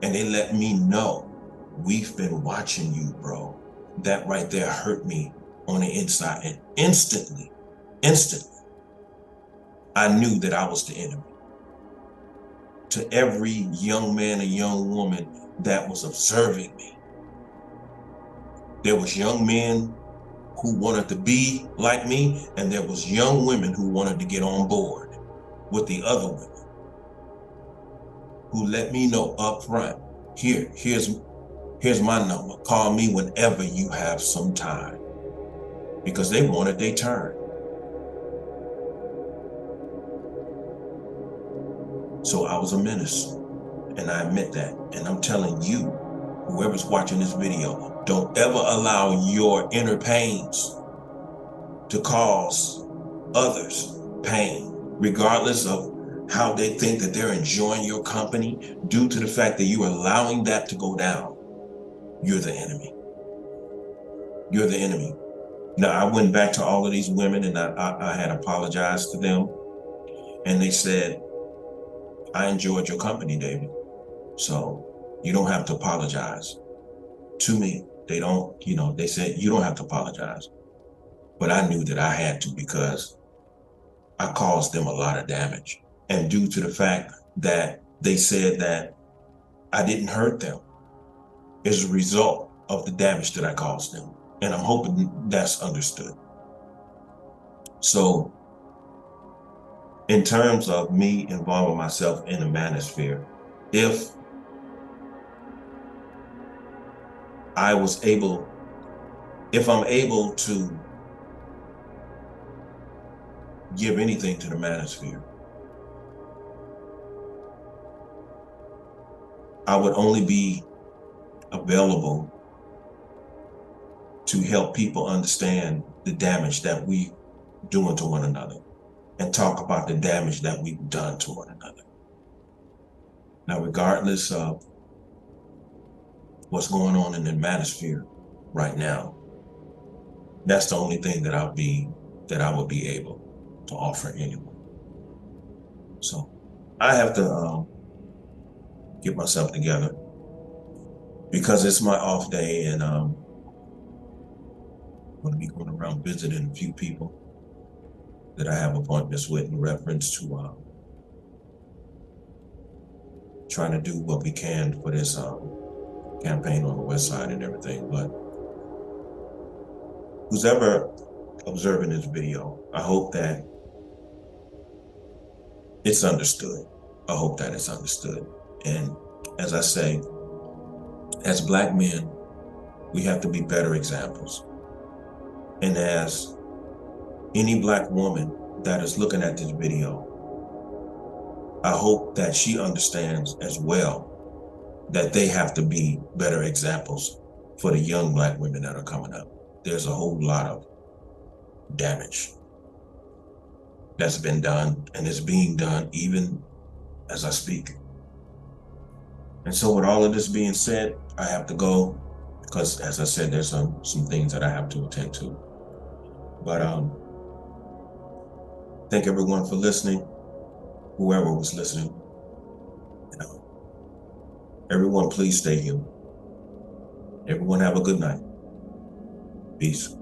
and they let me know, we've been watching you, bro, that right there hurt me on the inside. And instantly, I knew that I was the enemy. To every young man and young woman that was observing me, there was young men who wanted to be like me, and there was young women who wanted to get on board with the other women, who let me know up front, here's my number. Call me whenever you have some time. Because they wanted their turn. So I was a menace, and I admit that. And I'm telling you, whoever's watching this video, Don't ever allow your inner pains to cause others pain, regardless of how they think that they're enjoying your company. Due to the fact that you're allowing that to go down, you're the enemy. You're the enemy. Now, I went back to all of these women and I had apologized to them. And they said, I enjoyed your company, David. So you don't have to apologize to me. They don't, they said, you don't have to apologize. But I knew that I had to because I caused them a lot of damage. And due to the fact that they said that I didn't hurt them as a result of the damage that I caused them. And I'm hoping that's understood. So in terms of me involving myself in the manosphere, if I'm able to give anything to the manosphere, I would only be available to help people understand the damage that we doing to one another and talk about the damage that we've done to one another. Now, regardless of what's going on in the manosphere right now, that's the only thing that I would be able to offer anyone. So I have to get myself together because it's my off day, and I'm going to be going around visiting a few people that I have appointments with in reference to trying to do what we can for this campaign on the West Side and everything. But who's ever observing this video, I hope that it's understood. I hope that it's understood. And as I say, as Black men, we have to be better examples. And as any Black woman that is looking at this video, I hope that she understands as well that they have to be better examples for the young Black women that are coming up. There's a whole lot of damage that's been done and is being done even as I speak. And so with all of this being said, I have to go because, as I said, there's some things that I have to attend to. But thank everyone for listening, whoever was listening. Everyone, please stay human. Everyone have a good night. Peace.